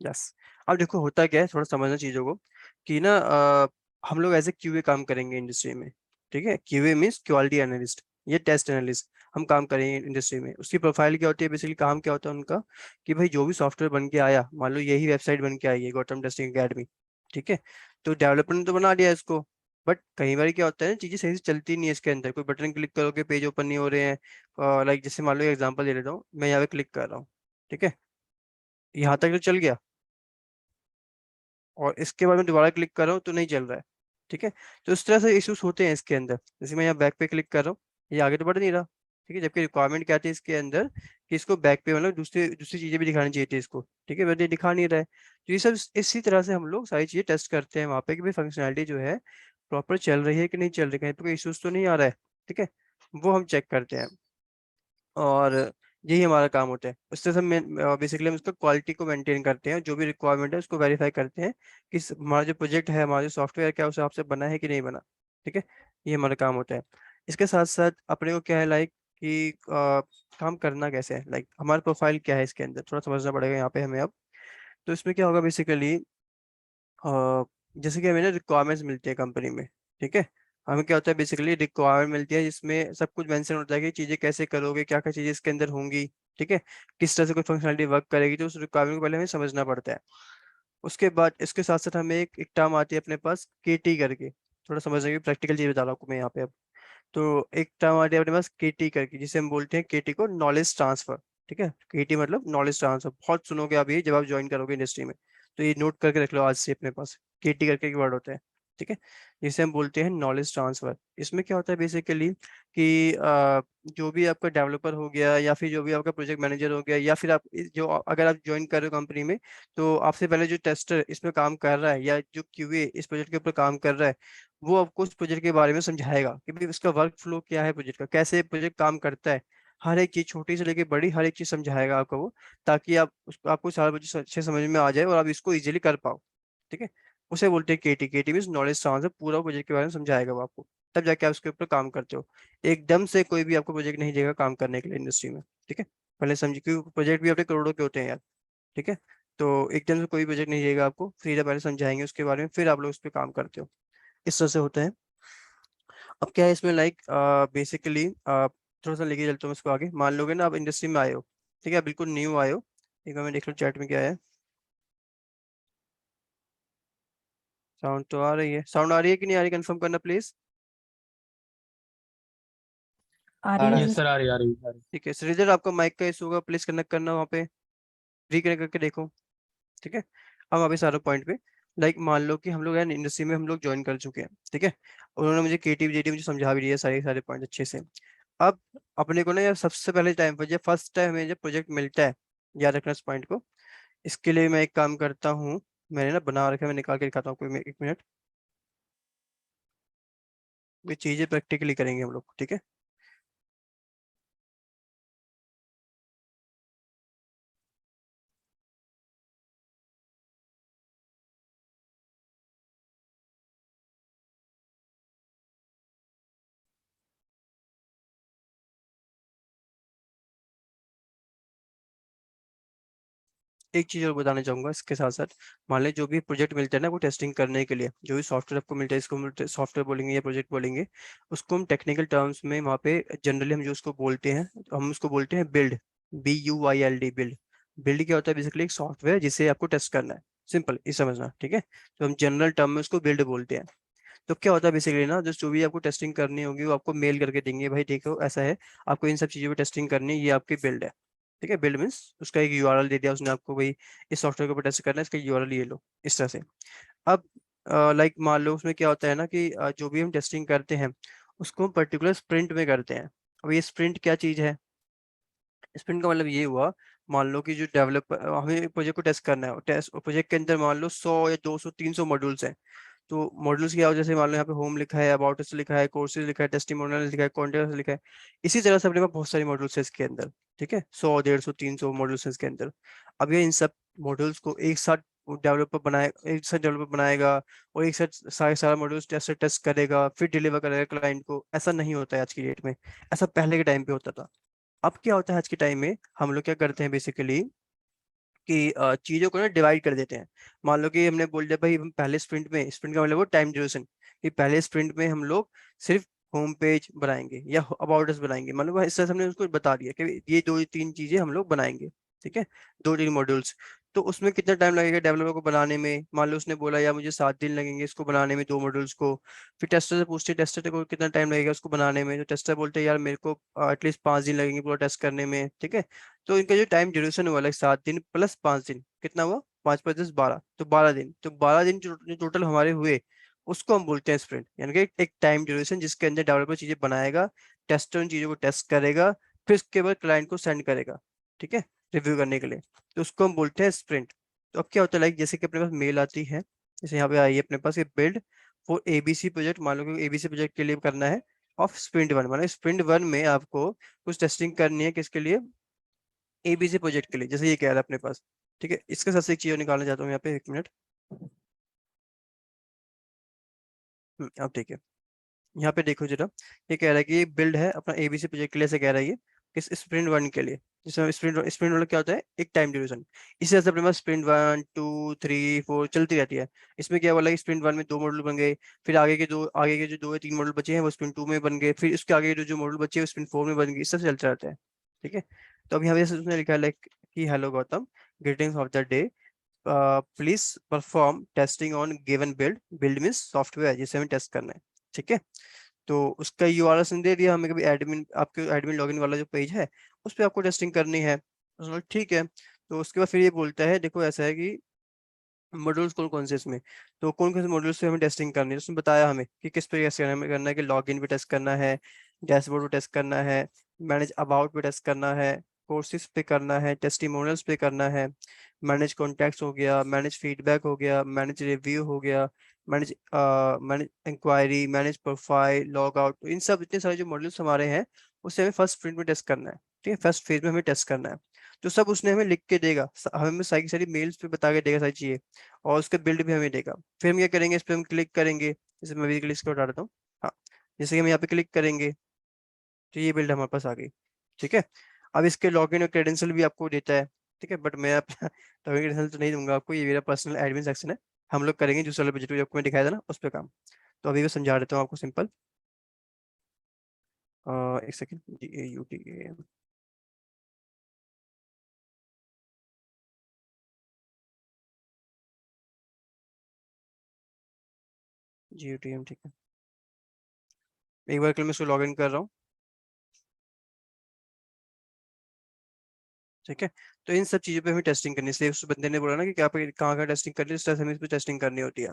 Yes. अब देखो होता क्या है, थोड़ा समझना चीजों को कि ना हम लोग एज ए क्यूए काम करेंगे इंडस्ट्री में। ठीक है, क्यूए मीन्स क्वालिटी एनालिस्ट, ये टेस्ट एनालिस्ट हम काम करेंगे इंडस्ट्री में। उसकी प्रोफाइल क्या होती है, बेसिकली काम क्या होता है उनका कि भाई जो भी सॉफ्टवेयर बन के आया, मान लो यही वेबसाइट बन के आई है गौतम टेस्टिंग एकेडमी, ठीक है, तो डेवलपर ने तो बना दिया इसको, बट कई बार क्या होता है ना, चीजें सही से चलती नहीं है इसके अंदर, कोई बटन क्लिक करोगे पेज ओपन नहीं हो रहे हैं। लाइक जैसे मान लो एग्जांपल दे देता हूँ, मैं यहाँ पे क्लिक कर रहा हूँ, ठीक है, यहाँ तक तो चल गया, और इसके बाद में दोबारा क्लिक कर रहा हूँ तो नहीं चल रहा है। ठीक है, तो इस तरह से इश्यूज होते हैं इसके अंदर। जैसे मैं यहाँ बैक पे क्लिक कर रहा हूँ, ये आगे तो बढ़ नहीं रहा। ठीक है, जबकि रिक्वायरमेंट क्या थी इसके अंदर कि इसको बैक पे मतलब दूसरी दूसरी चीजें भी दिखानी चाहिए थी इसको। ठीक है, बट ये दिखा नहीं रहा है। तो ये सब इसी तरह से हम लोग सारी चीजें टेस्ट करते हैं वहाँ पे कि भाई फंक्शनैलिटी जो है प्रॉपर चल रही है कि नहीं चल रही, कहीं पे कोई इश्यूज तो नहीं आ रहा है। ठीक है, वो हम चेक करते हैं, और यही हमारा काम होता है। उससे सब बेसिकली हम उसका क्वालिटी को मेंटेन करते हैं, जो भी रिक्वायरमेंट है उसको वेरीफाई करते हैं कि हमारा जो प्रोजेक्ट है, हमारा जो सॉफ्टवेयर क्या उस हिसाब से बना है कि नहीं बना। ठीक है, ये हमारा काम होता है। इसके साथ साथ अपने को क्या है लाइक कि काम करना कैसे है, लाइक हमारा प्रोफाइल क्या है इसके अंदर थोड़ा समझना पड़ेगा यहाँ पे हमें अब। तो इसमें क्या होगा बेसिकली, जैसे कि हमें ना रिक्वायरमेंट्स मिलती है कंपनी में। ठीक है, हमें क्या होता है बेसिकली रिक्वायरमेंट मिलती है जिसमें सब कुछ मेंशन होता है कि चीजें कैसे करोगे, क्या क्या चीजें इसके अंदर होंगी। ठीक है, किस तरह से कोई फंक्शनलिटी वर्क करेगी, तो उस रिक्वायरमेंट को पहले हमें समझना पड़ता है। उसके बाद इसके साथ साथ हमें एक टर्म आती है अपने पास केटी करके, थोड़ा समझने की प्रैक्टिकल चीज बता रहा हूँ आपको मैं यहाँ पे अब। तो एक टर्म आती है अपने पास केटी करके, जिसे हम बोलते हैं केटी को नॉलेज ट्रांसफर। ठीक है, केटी मतलब नॉलेज ट्रांसफर, बहुत सुनोगे आप ये जब आप ज्वाइन करोगे इंडस्ट्री में, तो ये नोट करके रख लो आज से अपने पास। केटी करके एक वर्ड होता है, ठीक है, जिसे हम बोलते हैं नॉलेज ट्रांसफर। इसमें क्या होता है बेसिकली कि जो भी आपका डेवलपर हो गया या फिर जो भी आपका प्रोजेक्ट मैनेजर हो गया, या फिर आप जो अगर आप ज्वाइन कर रहे हो कंपनी में, तो आपसे पहले जो टेस्टर इसमें काम कर रहा है या जो क्यूए इस प्रोजेक्ट के ऊपर काम कर रहा है, वो आपको उस प्रोजेक्ट के बारे में समझाएगा कि भाई उसका वर्क फ्लो क्या है, प्रोजेक्ट का कैसे प्रोजेक्ट काम करता है। हर एक चीज छोटी से लेके बड़ी हर एक चीज समझाएगा आपको वो, ताकि आपको सारा कुछ अच्छे समझ में आ जाए और आप इसको इजीली कर पाओ। ठीक है, उसे बोलते हैं केटी। केटी मीन नॉलेज ट्रांसफर, पूरा प्रोजेक्ट के बारे में समझाएगा वो आपको, तब जाके आप उसके ऊपर काम करते हो। एकदम से कोई भी आपको प्रोजेक्ट नहीं देगा काम करने के लिए इंडस्ट्री में। ठीक है, पहले समझिए, क्योंकि प्रोजेक्ट भी अपने करोड़ों के होते हैं यार। ठीक है, तो एकदम से कोई प्रोजेक्ट नहीं देगा आपको, फिर पहले समझाएंगे उसके बारे में, फिर आप लोग उस पर काम करते हो। इस तरह से होता है। अब क्या है इसमें लाइक बेसिकली थोड़ा सा लेके चलता हूँ इसको आगे। मान लोगे ना आप इंडस्ट्री में आए हो, ठीक है, बिल्कुल न्यू आए हो। एक बार मैं देख लूँ चैट में क्या है। साउंड तो आ रही है, साउंड आ रही है कि नहीं आ रही, कंफर्म करना प्लीज। आ रही है यस सर। सर, आ रही आ रही। ठीक है श्रीधर, आपका माइक का इशू होगा, प्लीज कनेक्ट करना वहाँ पे, रिकनेक्ट करके देखो। ठीक है, अब वापस आ रहा हूँ पॉइंट पे। लाइक मान लो कि हम लोग यार इंडस्ट्री में हम लोग ज्वाइन कर चुके हैं। ठीक है, उन्होंने मुझे केटी जेटी मुझे समझा भी दिया सारे सारे पॉइंट अच्छे से। अब अपने को ना यार सबसे पहले टाइम पर जब फर्स्ट टाइम हमें जब प्रोजेक्ट मिलता है, याद रखना इस पॉइंट को। इसके लिए मैं एक काम करता हूँ, मैंने ना बना रखा है, मैं निकाल के दिखाता हूँ कोई एक मिनट। ये चीजें प्रैक्टिकली करेंगे हम लोग, ठीक है। एक चीज और बताना चाहूंगा इसके साथ साथ। मान लीजिए जो भी प्रोजेक्ट मिलता है ना वो टेस्टिंग करने के लिए, जो भी सॉफ्टवेयर आपको मिलता है, इसको सॉफ्टवेयर बोलेंगे या प्रोजेक्ट बोलेंगे, उसको हम टेक्निकल टर्म्स में वहाँ पे जनरली हम जो उसको बोलते हैं, हम उसको बोलते हैं बिल्ड, BUILD, बिल्ड। बिल्ड क्या होता है बेसिकली, एक सॉफ्टवेयर जिसे आपको टेस्ट करना है, सिंपल ये समझना। ठीक है, तो हम जनरल टर्म में उसको बिल्ड बोलते हैं। तो क्या होता है बेसिकली ना, जो भी आपको टेस्टिंग करनी होगी वो आपको मेल करके देंगे, भाई देखो ऐसा है, आपको इन सब चीज़ों पे टेस्टिंग करनी है, ये आपकी बिल्ड है। ठीक है, बिल्ड मीन्स उसका एक यूआरएल दे दिया उसने आपको, भाई इस सॉफ्टवेयर के ऊपर टेस्ट करना है, इसका यूआरएल ये लो, इस तरह से। अब लाइक मान लो उसमें क्या होता है ना कि जो भी हम टेस्टिंग करते हैं उसको हम पर्टिकुलर स्प्रिंट में करते हैं। अब ये स्प्रिंट क्या चीज़ है, स्प्रिंट का मतलब ये हुआ, मान लो कि जो डेवलपर हमें प्रोजेक्ट को टेस्ट करना है, टेस्ट प्रोजेक्ट के अंदर मान लो 100 या 200 300 मॉड्यूल्स हैं। तो मॉड्यूल्स क्या हो, जैसे मान लो यहाँ पे होम लिखा है, अबाउट अस लिखा है, कोर्सेज लिखा है, टेस्टिमोनियल लिखा है, कॉन्टेक्ट लिखा है। इसी तरह से अपने पास बहुत सारी मॉड्यूल्स है इसके अंदर। ठीक है, 100 150 300 मॉड्यूल्स है इसके अंदर। अब ये इन सब मॉड्यूल्स को एक साथ डेवलपर बनाएगा, और एक साथ सारे सारा मॉड्यूल्स टेस्ट टेस्ट करेगा, फिर डिलीवर करेगा क्लाइंट को। ऐसा नहीं होता है आज की डेट में, ऐसा पहले के टाइम पे होता था। अब क्या होता है आज के टाइम में, हम लोग क्या करते हैं बेसिकली, कि चीजों को ना डिवाइड कर देते हैं। मान लो कि हमने बोल दिया भाई हम पहले स्प्रिंट का मतलब वो टाइम ड्यूरेशन, कि पहले स्प्रिंट में हम लोग सिर्फ होम पेज बनाएंगे या अबाउट अस बनाएंगे, मतलब इस तरह से हमने उसको बता दिया कि ये दो तीन चीजें हम लोग बनाएंगे। ठीक है, दो तीन मॉड्यूल्स। तो उसमें कितना टाइम लगेगा डेवलपर को बनाने में, मान लो उसने बोला यार मुझे 7 दिन लगेंगे इसको बनाने में, दो मॉड्यूल्स को। फिर टेस्टर से पूछते हैं टेस्टर को कितना टाइम लगेगा उसको बनाने में, तो टेस्टर बोलते हैं यार मेरे को एटलीस्ट 5 दिन लगेंगे पूरा टेस्ट करने में। ठीक है, तो इनका जो टाइम ड्यूरेशन हुआ लाइक 7 दिन प्लस 5 दिन, कितना हुआ, 5 + 10 12, तो 12 दिन, तो 12 दिन जो टोटल हमारे हुए उसको हम बोलते हैं स्प्रिंट। यानी कि एक टाइम ड्यूरेशन जिसके अंदर डेवलपर चीजें बनाएगा, टेस्टर उन चीजों को टेस्ट करेगा, फिर उसके बाद क्लाइंट को सेंड करेगा। ठीक है, रिव्यू करने के लिए, तो उसको हम बोलते हैं स्प्रिंट। तो अब क्या होता है लाइक जैसे कि अपने पास मेल आती है, जैसे यहाँ पे आई है अपने पास, ये बिल्ड फॉर एबीसी प्रोजेक्ट, मान लो कि एबीसी प्रोजेक्ट के लिए करना है ऑफ स्प्रिंट 1, मतलब स्प्रिंट 1 में आपको कुछ टेस्टिंग करनी है, किसके लिए, एबीसी प्रोजेक्ट के लिए, जैसे ये कह रहा है अपने पास। ठीक है, इसके साथ से एक चीज निकालना चाहता हूँ यहाँ पे, 1 मिनट। अब ठीक है, यहाँ पे देखो जरा, ये कह रहा है कि ये बिल्ड है अपना एबीसी प्रोजेक्ट के लिए, से कह रहा है ये किस स्प्रिंट 1 के लिए, जिसमें स्प्रिंट वाला क्या होता है, एक टाइम ड्यूरेशन। इसी तरह से अपने पास स्प्रिंट 1 2 3 4 चलती रहती है। इसमें क्या बोला कि स्प्रिंट 1 में दो मॉडल बन गए, फिर आगे के जो 2 या 3 मॉडल बचे हैं वो स्प्रिंट 2 में बन गए, फिर उसके आगे जो मॉडल बचे हैं वो स्प्रिंट 4 में बन गए, इस तरह से चलता रहता है। ठीक है, तो अब यहाँ पे जैसे उसने लिखा है लाइक कि hello Gautam, greetings of the day, please perform testing on given build, build means software जिसे हमें टेस्ट करना है। ठीक है, तो उसका यूआरएल उसने दे दिया हमें, कभी एडमिन, आपके एडमिन लॉगिन वाला जो पेज है उस पर आपको टेस्टिंग करनी है। उसने बोला, ठीक है। तो उसके बाद फिर ये बोलता है देखो ऐसा है कि मॉड्यूल्स कौन कौन से इसमें, तो कौन कौन से मॉड्यूल्स पे हमें टेस्टिंग करनी है, उसने बताया हमें कि किस पे टेस्ट करना है कि लॉगिन पे टेस्ट करना है, डैशबोर्ड पे टेस्ट करना है, मैनेज अबाउट पे टेस्ट करना है, कोर्सेज पे करना है, टेस्टिमोनियल्स पे करना है, मैनेज कॉन्टैक्ट्स हो गया, मैनेज फीडबैक हो गया, मैनेज रिव्यू हो गया, manage manage inquiry, manage profile, log out, इन सब इतने सारे जो मॉड्यूल्स हमारे हैं उसे हमें फर्स्ट स्प्रिंट में टेस्ट करना है। ठीक है, फर्स्ट फेज में हमें टेस्ट करना है। तो सब उसने हमें लिख के देगा, हमें सारी की सारी मेल्स पे बता के देगा सारी चीजें, और उसका बिल्ड भी हमें देगा। फिर हम क्या करेंगे, इस पे हम क्लिक करेंगे, जैसे मैं भी क्लिक हटा देता हूँ। हाँ, जैसे कि हम यहाँ पे क्लिक करेंगे तो ये बिल्ड हमारे पास आ गई। ठीक है, अब इसके लॉगिन और क्रेडेंशियल भी आपको देता है। ठीक है, बट मैं अपना लॉगिन क्रेडेंशियल तो नहीं दूंगा आपको, ये मेरा पर्सनल एडमिन सेक्शन है, हम लोग करेंगे दूसरे वाले बजट जो मैं दिखाया था ना उस पर काम। तो अभी मैं समझा देता हूँ आपको सिंपल। एक सेकेंड, DAUTAM, GUTM, ठीक है, एक बार के लिए मैं इसको लॉगिन कर रहा हूँ। ठीक है, तो इन सब चीजों पे हमें टेस्टिंग करनी है, इसलिए उस बंदे ने बोला ना कि क्या पे कहाँ कहाँ टेस्टिंग करनी है, इस तरह से हमें इस पे टेस्टिंग करनी होती है।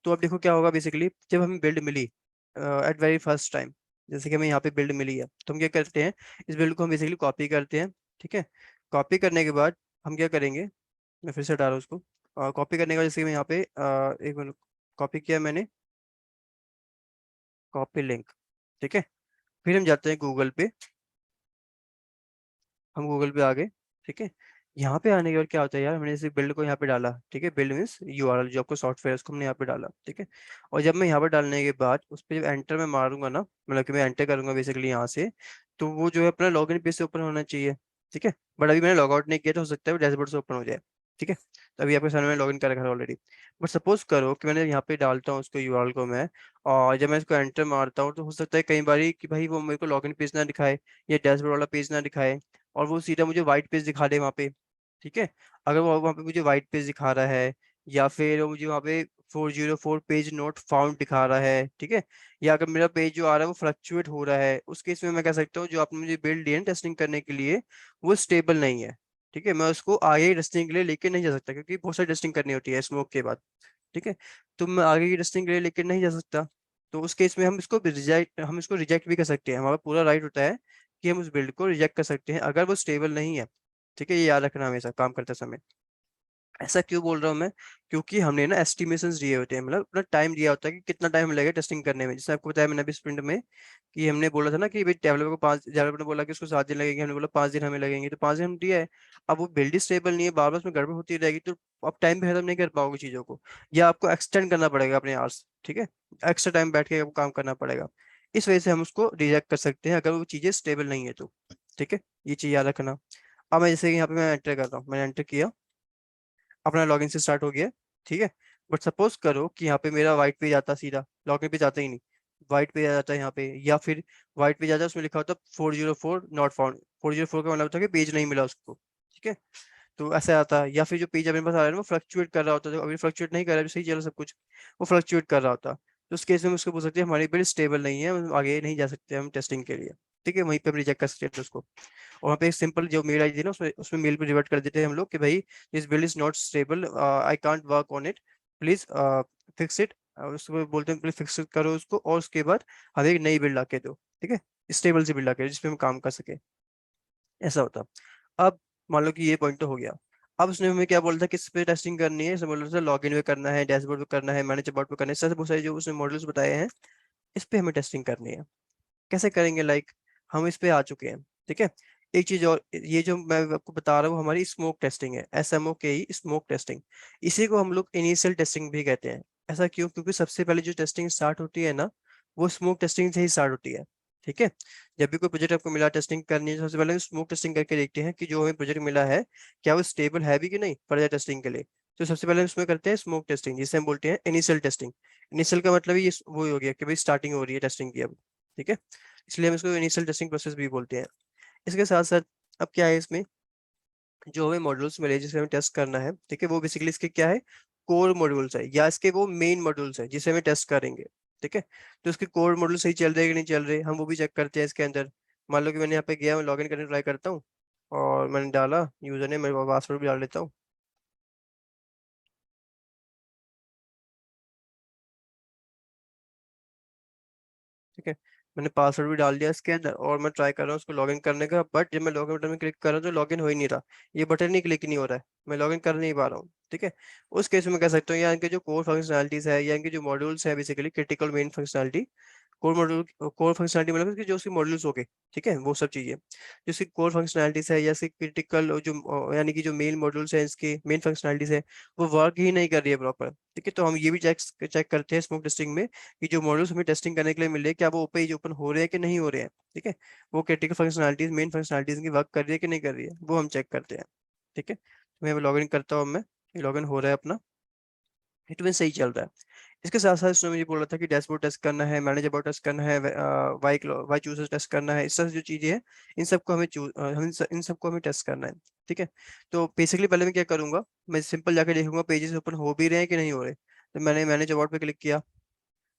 तो अब देखो क्या होगा बेसिकली, जब हमें build milli at very first time, जैसे कि हमें यहाँ पे बिल्ड मिली है, तो हम क्या करते हैं, इस बिल्ड को हम बेसिकली कॉपी करते हैं। ठीक है, कॉपी करने के बाद हम क्या करेंगे, मैं फिर से हटा रहा हूँ उसको, कॉपी करने के बाद जैसे कि मैं यहाँ पे एक मिनट, कॉपी किया मैंने, कॉपी लिंक। ठीक है, फिर हम जाते हैं गूगल पे, हम गूगल पे आ गए। ठीक है, यहाँ पे आने के बाद क्या होता है यार, हमने जैसे बिल्ड को यहाँ पे डाला, ठीक है, बिल्ड मीन्स यूआरएल जो आपको सॉफ्टवेयर है उसको हमने यहाँ पे डाला। ठीक है, और जब मैं यहाँ पे डालने के बाद उस पर जब एंटर में मारूंगा ना, मतलब कि मैं एंटर करूंगा बेसिकली यहाँ से, तो वो जो है अपना लॉगिन पेज से ओपन होना चाहिए। ठीक है, बट अभी मैंने लॉग आउट नहीं किया, तो हो सकता है वो डैशबोर्ड से ओपन हो जाए। ठीक है, तो अभी आपके सामने मैं लॉगिन कर रखा है ऑलरेडी। बट सपोज करो कि मैंने यहाँ पे डालता हूँ उसको यूआरएल को मैं, और जब मैं इसको एंटर मारता हूँ तो हो सकता है कई बारी कि भाई वो मेरे को लॉगिन पेज ना दिखाए या डैशबोर्ड वाला पेज ना दिखाए, और वो सीधा मुझे व्हाइट पेज दिखा दे वहाँ पे। ठीक है, अगर वो वहाँ पे मुझे व्हाइट पेज दिखा रहा है, या फिर वो मुझे वहाँ पे 404 पेज नोट फाउंड दिखा रहा है, ठीक है, या अगर मेरा पेज जो आ रहा है वो फ्लक्चुएट हो रहा है, उस केस में मैं कह सकता हूँ जो आपने मुझे बिल्ड दिया है टेस्टिंग करने के लिए वो स्टेबल नहीं है। ठीक है, मैं उसको आगे टेस्टिंग के लिए लेके नहीं जा सकता, क्योंकि बहुत सारी टेस्टिंग करनी होती है स्मोक के बाद। ठीक है, तो मैं आगे की टेस्टिंग के लिए लेके नहीं जा सकता। तो उस केस में हम इसको रिजेक्ट भी कर सकते हैं, हमारा पूरा राइट होता है कि हम उस बिल्ड को रिजेक्ट कर सकते हैं अगर वो स्टेबल नहीं है। ठीक है, ये याद रखना हमेशा काम करते समय। ऐसा क्यों बोल रहा हूँ मैं, क्योंकि हमने ना एस्टिमेशंस दिए होते हैं, मतलब अपना टाइम दिया होता है कि कितना टाइम लगेगा टेस्टिंग करने में, जैसे आपको बताया मैंने अभी स्प्रिंट में कि हमने बोला था ना कि भाई डेवलपर ने बोला कि उसको 7 दिन लगेंगे, हमने बोला 5 दिन हमें लगेंगे, तो 5 दिन हम दिया है। अब वो बिल्ड स्टेबल नहीं है, बार बार उसमें गड़बड़ होती रहेगी, तो आप टाइम पे खत्म नहीं कर पाओगे चीजों को, या आपको एक्सटेंड करना पड़ेगा अपने आवर्स। ठीक है, एक्स्ट्रा टाइम बैठ के आपको काम करना पड़ेगा। इस वजह से हम उसको रिजेक्ट कर सकते हैं अगर वो चीजें स्टेबल नहीं है तो। ठीक है, ये चीज याद रखना। अब मैं जैसे कि यहाँ पे मैं एंटर कर रहा हूँ, मैंने एंटर किया, अपना लॉगिन से स्टार्ट हो गया, ठीक है। बट सपोज करो कि यहाँ पे मेरा व्हाइट पेज आता, सीधा लॉगिन पेज आता ही नहीं, व्हाइट पेज आ जाता है यहाँ पे, या फिर व्हाइट पेज आ जाता है, उसमें लिखा होता 404 नॉट फाउंड। 404 का मतलब होता है कि पेज नहीं मिला उसको, ठीक है। तो ऐसा आता है, या फिर जो पेज अपने पास आ रहा है ना, वो फ्लक्चुएट कर रहा होता है, तो अभी फ्लक्चुएट नहीं कर रहा है, अभी सही चल रहा है सब कुछ, वो फ्लक्चुएट कर रहा होता। तो उस केस में हम उसको बोल सकते हैं हमारी बिल्ड स्टेबल नहीं है, हम आगे नहीं जा सकते हम टेस्टिंग के लिए, ठीक है। वहीं पे हम रिजेक्ट कर सकते हैं उसको। और वहाँ पे एक सिंपल जो मेल आईडी थी ना, उसमें उसमें मेल पे रिवर्ट कर देते हैं हम लोग कि भाई this build is not stable, I can't work on it, please fix it. उसको बोलते हैं प्लीज फिक्स करो उसको, और उसके बाद हमें एक नई बिल्ड आके दो, ठीक है। स्टेबल सी बिल्ड आके जिसपे हम काम कर सके, ऐसा होता। अब मान लो कि ये पॉइंट तो हो गया। अब उसने हमें क्या बोला था, किस पे टेस्टिंग करनी है, बोल रहा था लॉगिन पे करना है, डैशबोर्ड पे करना है, मैनेजर बोर्ड पे करना है, इस तरह से बहुत सारे जो उसने मॉडल्स बताए हैं, इस पे हमें टेस्टिंग करनी है। कैसे करेंगे, लाइक हम इस पे आ चुके हैं, ठीक है। एक चीज और, ये जो मैं आपको बता रहा हूँ हमारी स्मोक टेस्टिंग है, SMOKE, स्मोक टेस्टिंग। इसी को हम लोग इनिशियल टेस्टिंग भी कहते हैं। ऐसा क्यों? क्योंकि सबसे पहले जो टेस्टिंग स्टार्ट होती है ना, वो स्मोक टेस्टिंग से ही स्टार्ट होती है, ठीक है। जब भी कोई प्रोजेक्ट आपको मिला टेस्टिंग करनी है, तो सबसे पहले स्मोक टेस्टिंग करके देखते हैं कि जो हमें प्रोजेक्ट मिला है, क्या वो स्टेबल है भी कि नहीं फर्दर टेस्टिंग के लिए। तो सबसे पहले हम उसमें करते हैं स्मोक टेस्टिंग, जिसे हम बोलते हैं इनिशियल टेस्टिंग। इनिशियल का मतलब ये वो हो गया कि भाई स्टार्टिंग हो रही है टेस्टिंग की अब, ठीक है। इसलिए हम इसको इनिशियल टेस्टिंग प्रोसेस भी बोलते हैं। इसके साथ साथ अब क्या है इसमें, जो हमें मॉड्यूल्स मिले जिसे हमें टेस्ट करना है, ठीक है, वो बेसिकली इसके क्या है, कोर मॉड्यूल्स है, या इसके वो मेन मॉड्यूल्स है जिसे हमें टेस्ट करेंगे, ठीक है। तो इसके कोर मॉड्यूल सही चल रहे हैं कि नहीं चल रहे, हम वो भी चेक करते हैं इसके अंदर। मान लो कि मैंने यहाँ पे गया, मैं लॉगिन करने ट्राई करता हूँ, और मैंने डाला यूजर ने, मैं पासवर्ड भी डाल लेता हूँ, ठीक है। मैंने पासवर्ड भी डाल दिया इसके अंदर, और मैं ट्राई कर रहा हूँ उसको लॉगिन करने का, बट जब मैं लॉगिन बटन में क्लिक कर रहा हूँ तो लॉगिन हो ही नहीं रहा। ये बटन ही क्लिक नहीं हो रहा है, मैं लॉगिन कर नहीं पा रहा हूँ, ठीक है। उस केस में मैं कह सकता हूँ, या इनके जो कोर फंक्शनलिटीज है, या इनके जो मॉड्यूल्स है, basically critical main functionality, core module, core functionality मतलब कि जो उसके मॉड्यूल्स हो गए, ठीक है, वो सब चीजें जो इसकी कोर फंक्शनलिटीज है, या इसकी क्रिटिकल जो यानी कि जो मेन मॉड्यूल्स है, इसके मेन फंक्शनलिटीज है, वो वर्क ही नहीं कर रही है प्रॉपर, ठीक है। तो हम ये भी चेक चेक करते हैं स्मोक टेस्टिंग में कि जो मॉड्यूल्स हमें टेस्टिंग करने के लिए मिले, क्या वो पेज ओपन हो रहे हैं कि नहीं हो रहे हैं, ठीक है। वो क्रिटिकल फंक्शनलिटीज, मेन फंक्शनलिटीज की वर्क कर रही है कि नहीं कर रही है, वो हम चेक करते हैं, ठीक है। तो मैं लॉगिन करता हूँ, मैं लॉगिन हो रहा है अपना, इट मीन सही चल रहा है। इसके साथ साथ उसने मुझे बोला था कि डैशबोर्ड टेस्ट करना है, मैनेज अबाउट टेस्ट करना है, वाई वाई चूजर टेस्ट करना है, इस तरह से जो चीजें हैं, इन सबको हमें इन सबको हमें टेस्ट करना है, ठीक है। तो बेसिकली पहले मैं क्या करूंगा, मैं सिंपल जाके देखूंगा पेजेस ओपन हो भी रहे हैं कि नहीं हो रहे। तो मैंने मैनेज अबाउट पे क्लिक किया,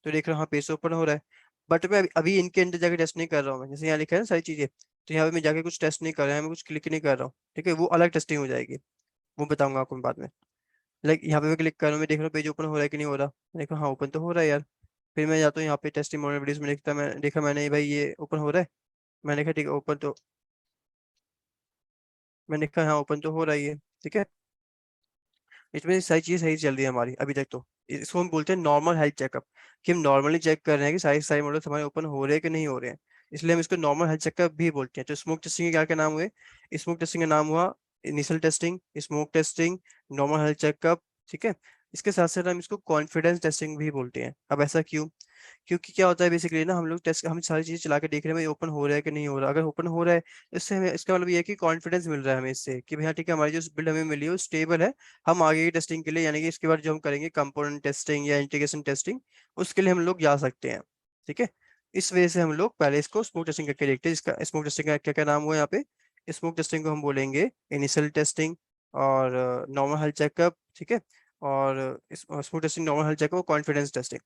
तो देख रहा हूँ हाँ पेज ओपन हो रहा है। बट मैं अभी इनके अंदर जाके टेस्ट नहीं कर रहा हूँ, मैं जैसे यहाँ लिखा है ना सारी चीजें, तो यहाँ पे मैं जाके कुछ टेस्ट नहीं कर रहा है, मैं कुछ क्लिक नहीं कर रहा हूँ, ठीक है। वो अलग टेस्टिंग हो जाएगी, वो बताऊंगा आपको मैं बाद में। लाइक यहाँ पे मैं क्लिक कर रहा हूँ, मैं देख रहा हूँ पेज ओपन हो रहा है कि नहीं हो रहा, देखो हाँ ओपन तो हो रहा है यार। फिर मैं जाता हूँ यहाँ पे टेस्टिमोनियल वीडियोस में, देखता मैं देखा मैंने भाई ये ओपन हो रहा है, मैंने कहा ठीक है ओपन तो, मैंने कहा हाँ ओपन तो हो रहा ही है, ठीक है। इसमें सारी चीज़ सही चल रही है हमारी अभी तक तो। इसको हम बोलते हैं नॉर्मल हेल्थ चेकअप, कि हम नॉर्मली चेक कर रहे हैं कि सारे सारे मॉडल्स हमारे ओपन हो रहे हैं कि नहीं हो रहे हैं, इसलिए हम इसको नॉर्मल हेल्थ चेकअप भी बोलते हैं। तो स्मोक टेस्टिंग के क्या क्या नाम हुए, स्मोक टेस्टिंग का नाम हुआ initial testing, smoke testing, normal health checkup, ठीक है। इसके साथ साथ हम इसको कॉन्फिडेंस टेस्टिंग भी बोलते हैं। अब ऐसा क्यों? क्योंकि क्या होता है बेसिकली ना, हम लोग टेस्ट, हम सारी चीजें चला के देख रहे हैं भाई ओपन हो रहा है कि नहीं हो रहा। अगर ओपन हो रहा है, इससे हमें इसका मतलब ये है कि कॉन्फिडेंस मिल रहा है हमें इससे, कि भैया ठीक है हमारी जो बिल्ड हमें मिली है वो स्टेबल है। हम आगे की टेस्टिंग के लिए, यानी कि इसके बाद जो हम करेंगे कंपोनेंट टेस्टिंग या इंटीग्रेशन टेस्टिंग, उसके लिए हम लोग जा सकते हैं, ठीक है। इस वजह से हम लोग पहले इसको स्मोक टेस्टिंग करके देखते हैं। इसका स्मोक टेस्टिंग का क्या क्या नाम हुआ यहाँ पे, स्मोक टेस्टिंग को हम बोलेंगे इनिशियल टेस्टिंग, और नॉर्मल हेल्थ चेकअप, ठीक है, और smoke testing, normal health checkup और कॉन्फिडेंस टेस्टिंग।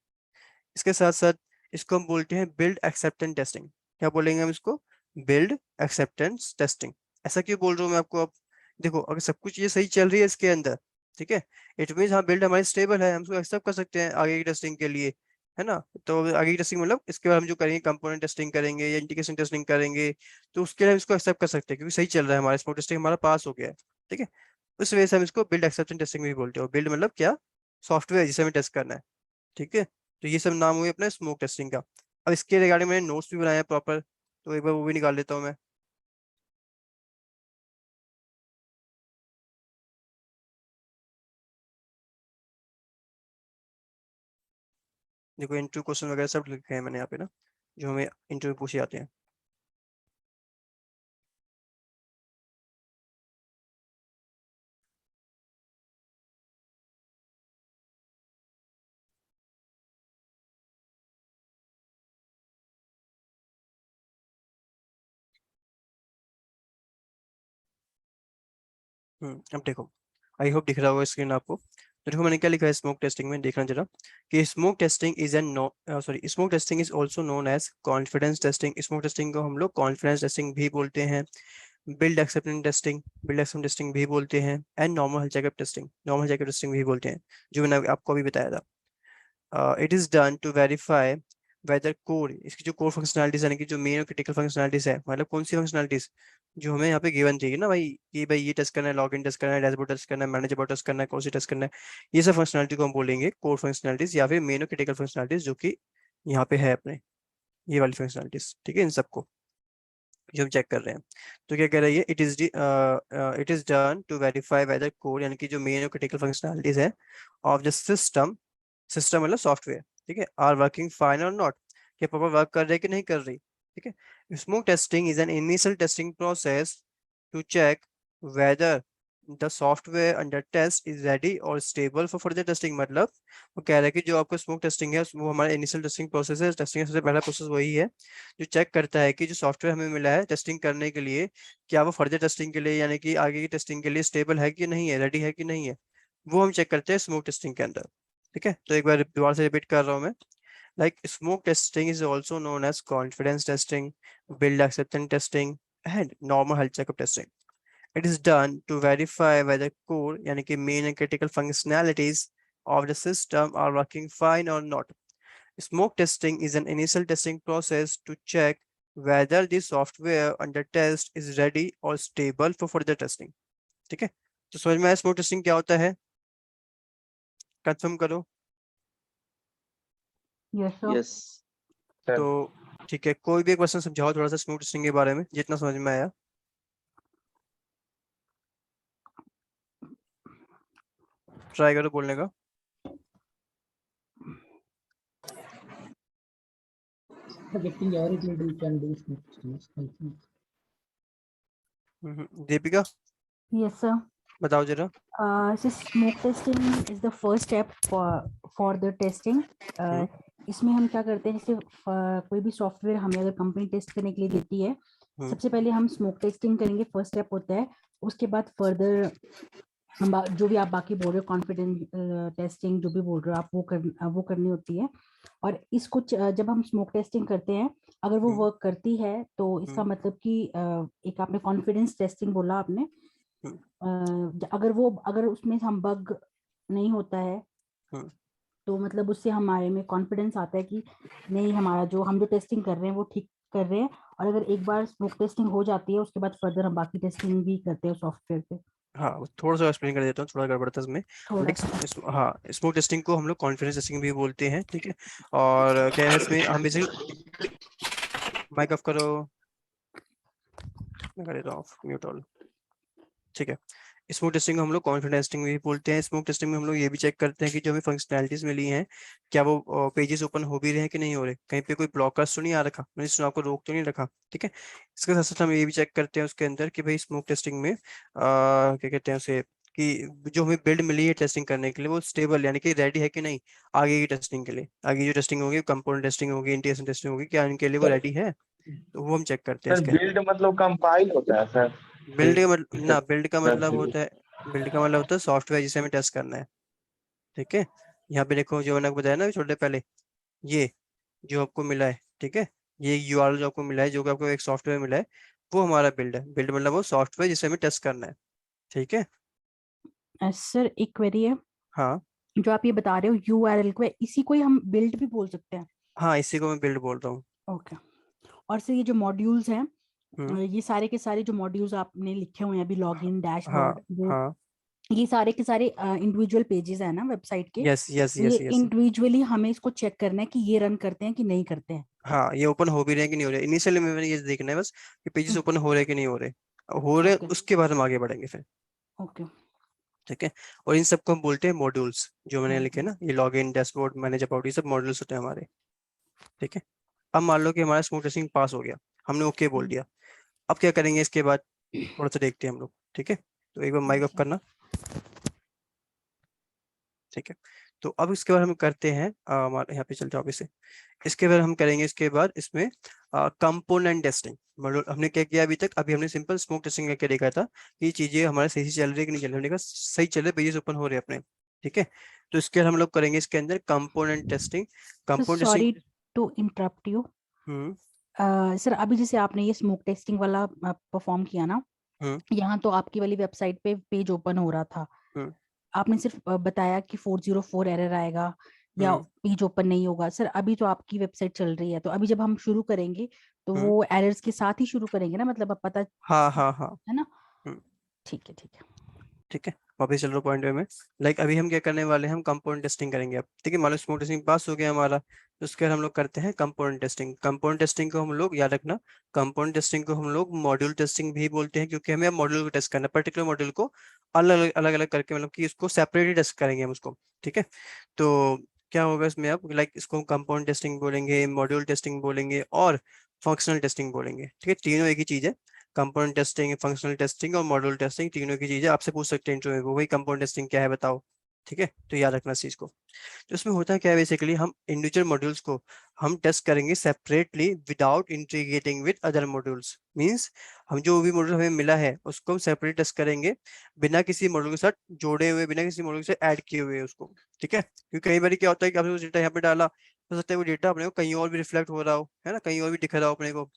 इसके साथ साथ इसको हम बोलते हैं बिल्ड एक्सेप्टेंस टेस्टिंग। क्या बोलेंगे हम इसको, बिल्ड एक्सेप्टेंस टेस्टिंग। ऐसा क्यों बोल रहा हूँ मैं आपको अब, देखो अगर सब कुछ ये सही चल रही है इसके अंदर, ठीक है, इट मीन हाँ बिल्ड हमारी स्टेबल है, हम उसको एक्सेप्ट कर सकते हैं आगे की टेस्टिंग के लिए, है ना। तो आगे की टेस्टिंग मतलब इसके बाद हम जो करेंगे कंपोनेंट टेस्टिंग करेंगे या इंटीग्रेशन टेस्टिंग करेंगे, तो उसके लिए हम इसको एक्सेप्ट कर सकते हैं क्योंकि सही चल रहा है, हमारा स्मोक टेस्टिंग हमारा पास हो गया है, ठीक है। उस वजह से हम इसको बिल्ड एक्सेप्टेंस टेस्टिंग भी बोलते हैं। बिल्ड मतलब क्या, सॉफ्टवेयर जिसे हमें टेस्ट करना है, ठीक है। तो ये सब नाम हुए अपने स्मोक टेस्टिंग का। अब इसके रिगार्डिंग मैंने नोट्स भी बनाए हैं प्रॉपर, तो एक बार वो भी निकाल लेता हूँ मैं। देखो इंटरव्यू क्वेश्चन वगैरह सब लिखे हैं मैंने यहाँ पे ना, जो हमें इंटरव्यू पूछे जाते हैं। अब देखो, आई होप दिख रहा होगा स्क्रीन आपको। तो देखो मैंने क्या लिखा है स्मोक टेस्टिंग में, देखना जरा कि smoke testing is an no sorry smoke testing is also known as confidence testing. Smoke testing को हम लोग कॉन्फिडेंस टेस्टिंग भी बोलते हैं, बिल्ड एक्सेप्टेंस टेस्टिंग भी बोलते हैं, एंड नॉर्मल चेकअप टेस्टिंग भी बोलते हैं, जो मैंने आपको अभी बताया था। It is done to verify whether core, इसकी जो कोर फंक्शनलिटीज यानी कि जो मेन और क्रिटिकल फंक्शनलिटीज है, मतलब कौन सी फंक्शनलिटीज जो हमें यहाँ पे गिवन चाहिए ना भाई, कि भाई ये टेस्ट करना है, लॉगिन टेस्ट करना है, डैशबोर्ड टेस्ट करना है, मैनेजेबल टेस्ट करना है, कौन सी टेस्ट करना है, ये सब फंक्शनलिटी को हम बोलेंगे कोर फंक्शनलिटीज या फिर मेन और क्रिटिकल फंक्शनलिटीज, जो कि यहाँ पे है अपने ये वाली फंक्शनलिटीज। ठीक है, इन सबको जो हम चेक कर रहे हैं। तो क्या कह रही है, it is done to verify whether code, यानी कि जो मेन और क्रिटिकल फंक्शनलिटीज है ऑफ द सिस्टम, सिस्टम मतलब सॉफ्टवेयर, ठीक है, आर वर्किंग फाइन और नॉट, क्या प्रॉपर वर्क कर रही है कि नहीं कर रही। ठीक है, smoke testing is an initial testing process to check whether the software under test is ready और स्टेबल फॉर फर्दर टेस्टिंग। मतलब वो कह रहा है कि जो आपका स्मोक टेस्टिंग है वो हमारा इनिशियल टेस्टिंग प्रोसेस है। टेस्टिंग का सबसे पहला प्रोसेस वही है जो चेक करता है कि जो सॉफ्टवेयर हमें मिला है टेस्टिंग करने के लिए, क्या वो फर्दर टेस्टिंग के लिए यानी कि आगे की टेस्टिंग के लिए स्टेबल है कि नहीं है, रेडी है कि नहीं है, वो हम चेक करते हैं स्मोक टेस्टिंग के अंदर। ठीक है, तो एक बार दोबारा से रिपीट कर रहा हूँ मैं। Like smoke testing is also known as confidence testing, build acceptance testing, and normal health checkup testing. It is done to verify whether core, यानी कि main and critical functionalities of the system are working fine or not. Smoke testing is an initial testing process to check whether the software under test is ready or stable for further testing. ठीक है, तो समझ में आया smoke testing क्या होता है, confirm करो। Yes sir. Yes sir. तो ठीक है, कोई भी एक क्वेश्चन समझाओ थोड़ा सा स्मूथ टेस्टिंग के बारे में जितना समझ में आया। ट्राई करो बोलने का। Getting everything we can do smoke testing. Deepika yes sir. बताओ जरा। So smoke testing is the first step for the testing. इसमें हम क्या करते हैं, जैसे कोई भी सॉफ्टवेयर हमें अगर कंपनी टेस्ट करने के लिए देती है, सबसे पहले हम स्मोक टेस्टिंग करेंगे, फर्स्ट स्टेप होता है। उसके बाद फर्दर हम जो भी आप बाकी बोल रहे हो कॉन्फिडेंस टेस्टिंग जो भी बोल रहे हो आप, वो करनी होती है। और इसको जब हम स्मोक टेस्टिंग करते हैं, अगर वो वर्क करती है तो इसका मतलब कि एक आपने कॉन्फिडेंस टेस्टिंग बोला आपने, अगर उसमें हम बग नहीं होता है तो मतलब उससे हमारे में कॉन्फिडेंस आता है कि नहीं, हमारा जो टेस्टिंग कर रहे हैं वो ठीक कर रहे हैं। और अगर एक बार स्मोक टेस्टिंग हो जाती है उसके बाद फर्दर हम बाकी टेस्टिंग भी करते हैं सॉफ्टवेयर पे। हाँ, थोड़ा सा एक्सप्लेन कर देता हूँ, थोड़ा गड़बड़ था इसमें। थोड़ा हाँ, स्मोक टेस्टिंग को हम लोग कॉन्फिडेंस टेस्टिंग भी बोलते हैं। ठीक है, और क्या है इसमें हम बेसिकली, माइक ऑफ करो, मैं कर देता हूँ म्यूट ऑल। ठीक है, स्मोक टेस्टिंग को हम लोग कॉन्फिडेंस टेस्टिंग भी बोलते हैं। स्मोक टेस्टिंग में हम लोग ये भी चेक करते हैं कि जो हमें फंक्शनैलिटीज मिली हैं क्या वो पेजेस ओपन हो भी रहे हैं कि नहीं हो रहे, कहीं पे कोई ब्लॉकर्स तो नहीं आ रखा, मैंने इसमें आपको रोक तो नहीं रखा। ठीक है, इसके साथ साथ हम ये भी चेक करते हैं उसके अंदर कि भाई स्मोक टेस्टिंग में क्या कहते हैं उसे, कि जो हमें बिल्ड मिली है टेस्टिंग करने के लिए वो स्टेबल यानी कि रेडी है कि नहीं आगे की टेस्टिंग के लिए। आगे जो टेस्टिंग होगी, कंपोनेंट टेस्टिंग होगी, इंटीग्रेशन टेस्टिंग होगी, क्या इनके लिए वो रेडी है, तो वो हम चेक करते हैं सर इसके अंदर। बिल्ड मतलब कंपाइल होता है सर? बिल्ड का मतलब ना, बिल्ड का मतलब होता है, बिल्ड का मतलब होता है सॉफ्टवेयर जिसे हमें टेस्ट करना है। ठीक है, यहाँ पे देखो जो मैंने आपको बताया ना छोटे पहले, ये जो आपको मिला है, ठीक है, ये यूआरएल जो आपको मिला है, जो कि आपको एक सॉफ्टवेयर मिला है, वो हमारा बिल्ड है। बिल्ड मतलब वो सॉफ्टवेयर जिसे हमें टेस्ट करना है। ठीक है, सर एक क्वेरी है, हाँ जो आप ये बता रहे हो यूआरएल को, इसी को ही हम बिल्ड भी बोल सकते हैं? हाँ, इसी को मैं बिल्ड बोल रहा हूँ। ओके। और सर ये जो मॉड्यूल्स हैं, हम्म, ये सारे के सारे जो मॉड्यूल्स आपने लिखे हुए हैं अभी, लॉगिन, हाँ डैशबोर्ड, वो हाँ, ये सारे के सारे इंडिविजुअल पेजेस है ना वेबसाइट के, यस यस तो ये यस यस, इंडिविजुअली हमें इसको चेक करना है कि ये रन करते हैं कि नहीं करते हैं। हाँ ये ओपन हो भी रहे हैं कि नहीं हो रहे। इनिशियली मैंने ये देखना है बस कि पेजेस ओपन हो रहे हैं कि नहीं हो रहे, हो रहे ओके उसके बाद हम आगे बढ़ेंगे फिर। ओके। ठीक है, और इन सबको हम बोलते हैं मॉड्यूल्स, जो मैंने लिखे ना, ये लॉगिन, डैशबोर्ड, मैनेज अबाउट, ये सब मॉड्यूल्स होते हैं हमारे। ठीक है, अब मान लो कि हमारा स्मूथ टेस्टिंग पास हो गया, हमने ओके बोल दिया, अब क्या करेंगे इसके बाद थोड़ा सा देखते हैं हम लोग। ठीक है, तो एक बार माइक ऑफ करना। ठीक है, तो अब इसके बाद हम करते हैं हमारे यहाँ पे चल जाओ इसे, इसके बाद हम करेंगे इसके बाद इसमें कंपोनेंट टेस्टिंग। मॉड्यूल हमने क्या किया अभी तक, अभी हमने सिंपल स्मोक टेस्टिंग करके देखा था कि चीजें हमारे सही से चल रही है कि नहीं चल रही, हमने कहा सही चल रहे, पेजेस ओपन हो रहे हैं अपने, ठीक है। तो इसके बाद हम लोग करेंगे इसके अंदर component testing. Component sorry testing to interrupt you sir, अभी जैसे आपने ये स्मोक टेस्टिंग वाला परफॉर्म किया ना, यहाँ तो आपकी वाली वेबसाइट पे पेज ओपन हो रहा था, आपने सिर्फ बताया कि 404 एरर आएगा या पेज ओपन नहीं होगा। सर अभी तो आपकी वेबसाइट चल रही है, तो अभी जब हम शुरू करेंगे तो वो एरर्स के साथ ही शुरू करेंगे ना, मतलब अब पता हाँ हाँ हाँ है ना। ठीक है ठीक है ठीक है, वापस चल रहा पॉइंट में। लाइक अभी हम क्या करने वाले हैं, हम कंपोनेंट टेस्टिंग करेंगे अब, ठीक है। मान लो स्मोक टेस्टिंग पास हो गया हमारा, तो उसके बाद हम लोग करते हैं कंपोनेंट टेस्टिंग। कंपोनेंट टेस्टिंग को हम लोग याद रखना, कंपोनेंट टेस्टिंग को हम लोग मॉड्यूल टेस्टिंग भी बोलते हैं, क्योंकि हमें अब मॉड्यूल को टेस्ट करना है, पर्टिकुलर मॉड्यूल को अलग अलग अलग करके, मतलब कि इसको सेपरेटली टेस्ट करेंगे हम उसको, ठीक है। तो क्या होगा इसमें अब, लाइक इसको कंपोनेंट टेस्टिंग बोलेंगे, मॉड्यूल टेस्टिंग बोलेंगे और फंक्शनल टेस्टिंग बोलेंगे, ठीक है। तीनों एक ही चीज है, कंपोनेंट टेस्टिंग, फंक्शनल टेस्टिंग और मॉड्यूल टेस्टिंग, तीनों की चीजें आपसे पूछ सकते हैं इंटरव्यू में, वही कंपोनेंट टेस्टिंग क्या है बताओ, ठीक है। तो याद रखना इस चीज को। तो इसमें होता क्या है, बेसिकली हम इंडिविजुअल मॉड्यूल्स को हम टेस्ट करेंगे separately without integrating with other modules. Means हम जो भी मॉड्यूल हमें मिला है उसको हम सेपरेट टेस्ट करेंगे, बिना किसी मॉड्यूल के साथ जोड़े हुए, बिना किसी मॉड्यूल से ऐड किए हुए उसको, ठीक है। क्योंकि कई बार क्या होता है कि आपने वो डेटा यहाँ पे डाला, हो सकता है वो डेटा अपने को कहीं और भी रिफ्लेक्ट हो रहा हो, है ना, कहीं और भी दिख रहा हो अपने को।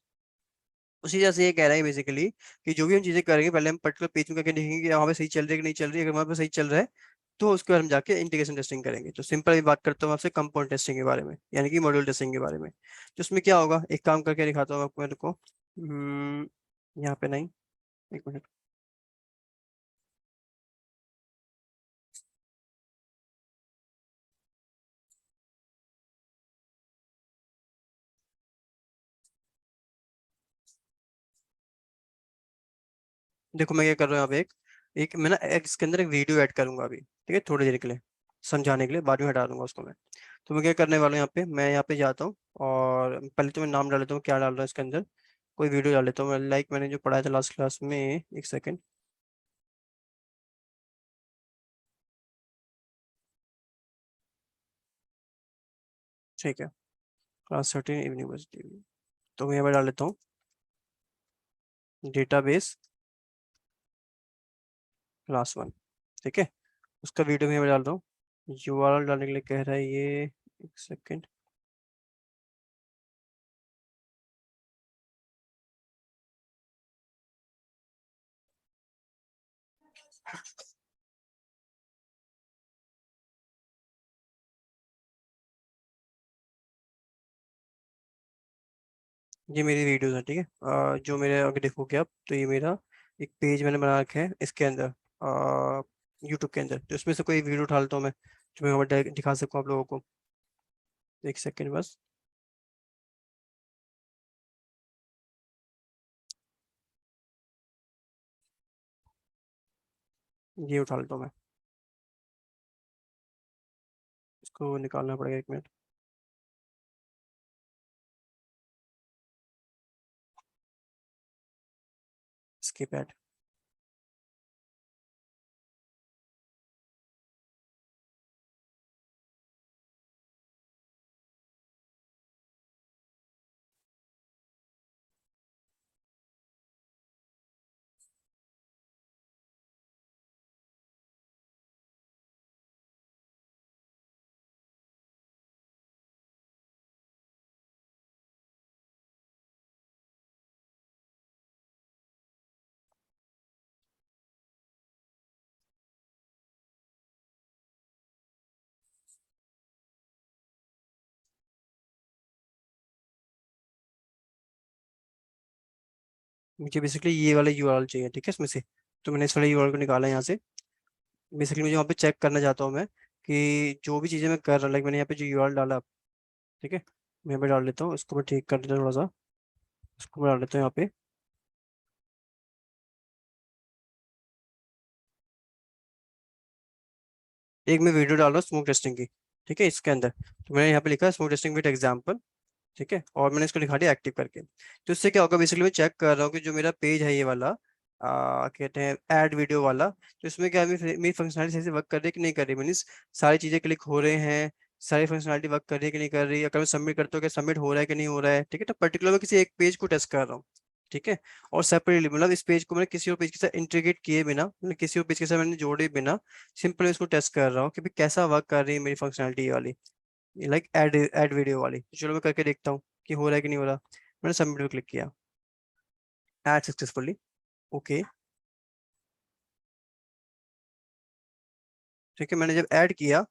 उसी तरह से ये कह रहा है बेसिकली कि जो भी हम चीजें करेंगे पहले हम पर्टिकुलर पेज में करके देखेंगे कि वहाँ पे सही चल रही है कि नहीं चल रही है। अगर वहाँ पे सही चल रहा है तो उसके बाद हम जाके इंटीग्रेशन टेस्टिंग करेंगे। तो सिंपल बात करता हूँ आपसे कंपाउंड टेस्टिंग के बारे में, यानी कि मॉड्यूल टेस्टिंग के बारे में। तो उसमें क्या होगा, एक काम करके दिखाता हूँ आपको, मेरे को यहाँ पे नहीं, एक मिनट। देखो मैं क्या कर रहा हूँ, अब एक एक मैं ना इसके अंदर एक वीडियो ऐड करूंगा अभी, ठीक है, थोड़ी देर के लिए समझाने के लिए, बाद में हटा दूंगा उसको मैं। तो मैं क्या करने वाला हूँ, यहाँ पे मैं यहाँ पे जाता हूँ और पहले तो मैं नाम डाल लेता हूँ, क्या डाल रहा हूँ इसके अंदर, कोई वीडियो डाल लेता हूँ मैं, लाइक मैंने जो पढ़ाया था लास्ट क्लास में। एक सेकेंड, ठीक है, क्लास 13 यूनिवर्सिटी। तो मैं यहाँ पे डाल लेता हूँ डेटाबेस क्लास 1, ठीक है। उसका वीडियो मैं यहाँ पे डाल रहा हूँ, यूआरएल डालने के लिए कह रहा है ये, एक सेकेंड। ये मेरी वीडियोस है, ठीक है। जो मेरे अगर देखोगे आप तो ये मेरा एक पेज मैंने बना रखा है इसके अंदर, यूट्यूब के अंदर। तो इसमें से कोई वीडियो उठा लेता हूँ मैं, जो मैं वहाँ दिखा सकूँ आप लोगों को। एक सेकेंड बस, ये उठा लेता हूँ मैं, इसको निकालना पड़ेगा, एक मिनट। Skip add. मुझे बेसिकली ये वाला यूआरएल चाहिए, ठीक है, इसमें से। तो मैंने इस वाले यूआरएल को निकाला यहाँ से। बेसिकली मुझे वहाँ पे चेक करना चाहता हूँ मैं कि जो भी चीज़ें मैं कर रहा हूँ, लाइक मैंने यहाँ पे जो यूआरएल डाला, ठीक है, मैं यहाँ पे डाल लेता हूँ, इसको मैं ठीक कर देता हूँ थोड़ा सा, इसको मैं डाल लेता हूँ यहाँ पे। एक मैं वीडियो डाल रहा हूँ स्मोक टेस्टिंग की, ठीक है, इसके अंदर। तो मैंने यहाँ पे लिखा है स्मोक टेस्टिंग विद एग्जाम्पल, ठीक है, और मैंने इसको लिखा दिया एक्टिव करके। तो इससे क्या होगा, बेसिकली मैं चेक कर रहा हूँ कि जो मेरा पेज है ये वाला, कहते हैं ऐड वीडियो वाला, तो इसमें क्या मेरी फंक्शनलिटी सही से वर्क कर रही है कि नहीं कर रही, मीन्स सारी चीजें क्लिक हो रहे हैं, सारी फंक्शनलिटी वर्क कर रही है कि नहीं कर रही, अगर मैं सबमिट करता हूँ क्या सबमिट हो रहा है कि नहीं हो रहा है, ठीक है। तो पर्टिकुलर मैं किसी एक पेज को टेस्ट कर रहा हूँ, ठीक है। और सेपरेटली मतलब इस पेज को मैंने किसी और पेज के साथ इंटीग्रेट किए बिना, मतलब किसी और पेज के साथ मैंने जोड़े बिना, सिंपल इसको टेस्ट कर रहा हूँ कि भाई कैसा वर्क कर रही है मेरी फंक्शनलिटी वाली, लाइक ऐड वीडियो वाली। तो चलो मैं करके देखता हूँ कि हो रहा है कि नहीं हो रहा। मैंने सबमिट पे क्लिक किया, ऐड सक्सेसफुली, ओके, ठीक है। मैंने जब ऐड किया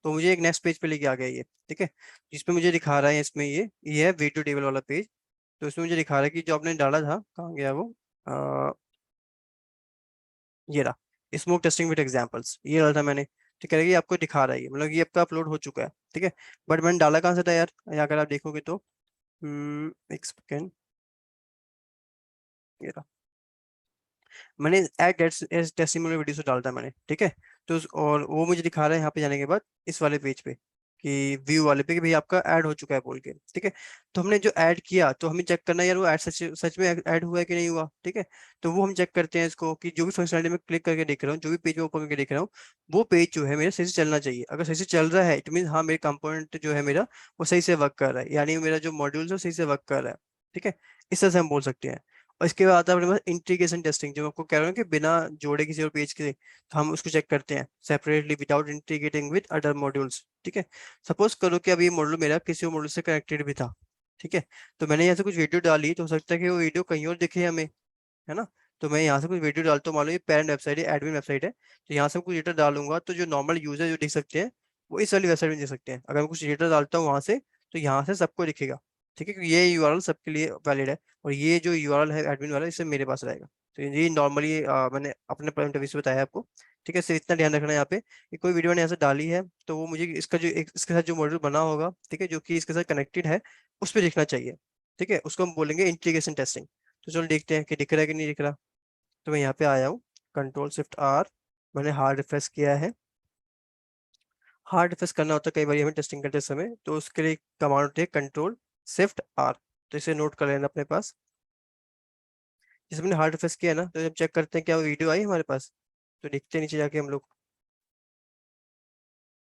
तो मुझे एक नेक्स्ट पेज पे लेके आ गया ये, ठीक है, जिसपे मुझे दिखा रहा है इसमें ये है वीडियो टेबल वाला पेज। तो इसमें मुझे दिखा रहा है कि जो आपने डाला था, कहाँ गया वो, आ, ये रहा, स्मोक टेस्टिंग विद एग्जांपल्स, ये डाला था मैंने। ठीक है, ये आपको दिखा रहा है ये, मतलब ये आपका अपलोड हो चुका है, ठीक है। बट मैंने डाला कहाँ से था यार, यहाँ अगर आप देखोगे तो एक सेकेंड, ये रहा, मैंने ऐड टेस्टिमोनियल वीडियो से डाला था मैंने, ठीक है। तो और वो मुझे दिखा रहा है यहाँ पे जाने के बाद इस वाले पेज पे कि व्यू वाले पे कि भाई आपका ऐड हो चुका है बोल के, ठीक है। तो हमने जो ऐड किया तो हमें चेक करना है यार वो ऐड सच सच में ऐड हुआ है कि नहीं हुआ, ठीक है। तो वो हम चेक करते हैं इसको कि जो भी फंक्शनलिटी में क्लिक करके देख रहा हूँ, जो भी पेज में ओपन करके देख रहा हूँ, वो पेज जो है मेरा सही से चलना चाहिए। अगर सही से चल रहा है इट मीन हाँ मेरे कंपोनेंट जो है मेरा वो सही से वर्क कर रहा है, यानी मेरा जो मॉड्यूल है वो सही से वर्क कर रहा है, ठीक है। इस तरह से हम बोल सकते हैं। और इसके बाद आता है अपने पास इंटीग्रेशन टेस्टिंग, जो मैं आपको कह रहा हूँ कि बिना जोड़े किसी और पेज के, तो हम उसको चेक करते हैं separately without integrating with other modules, ठीक है। सपोज करो कि अभी ये मॉड्यूल मेरा किसी और मॉड्यूल से कनेक्टेड भी था, ठीक है। तो मैंने यहाँ से कुछ वीडियो डाली, तो हो सकता है कि वो वीडियो कहीं और दिखे हमें, है ना। तो मैं यहाँ से कुछ वीडियो डालता हूँ, मान लो ये पेरेंट वेबसाइट है, एडमिन वेबसाइट है, तो यहाँ से कुछ डेटा डालूंगा तो जो नॉर्मल यूजर जो देख सकते हैं वो इस वाली वेबसाइट में देख सकते हैं। अगर मैं कुछ डेटा डालता हूँ वहां से, तो यहाँ से सबको दिखेगा, ठीक है, क्योंकि ये यूआरएल सबके लिए वैलिड है, और ये जो यूआरएल है एडमिन वाला इससे मेरे पास रहेगा। तो ये नॉर्मली मैंने अपने पॉइंट ऑफ व्यू से बताया आपको, ठीक है। सिर्फ इतना ध्यान रखना है यहाँ पे कि कोई वीडियो मैंने यहाँ से डाली है तो वो मुझे इसका जो इसके साथ जो मॉड्यूल बना होगा, ठीक है, जो कि इसके साथ कनेक्टेड है, उस पर दिखना चाहिए, ठीक है। उसको हम बोलेंगे इंटीग्रेशन टेस्टिंग। तो चलो देखते हैं कि दिख रहा है कि नहीं दिख रहा। तो मैं यहाँ पे आया हूँ, कंट्रोल शिफ्ट आर, मैंने हार्ड रिफ्रेश किया है। हार्ड रिफ्रेश करना होता है कई बार हमें टेस्टिंग करते समय, तो उसके लिए कमांड होती है कंट्रोल शिफ्ट आर। तो इसे नोट कर लेना अपने पास। जैसे मैंने हार्ड रिफ्रेश किया ना, तो जब चेक करते हैं क्या वीडियो आई हमारे पास, तो देखते हैं नीचे जाके हम लोग,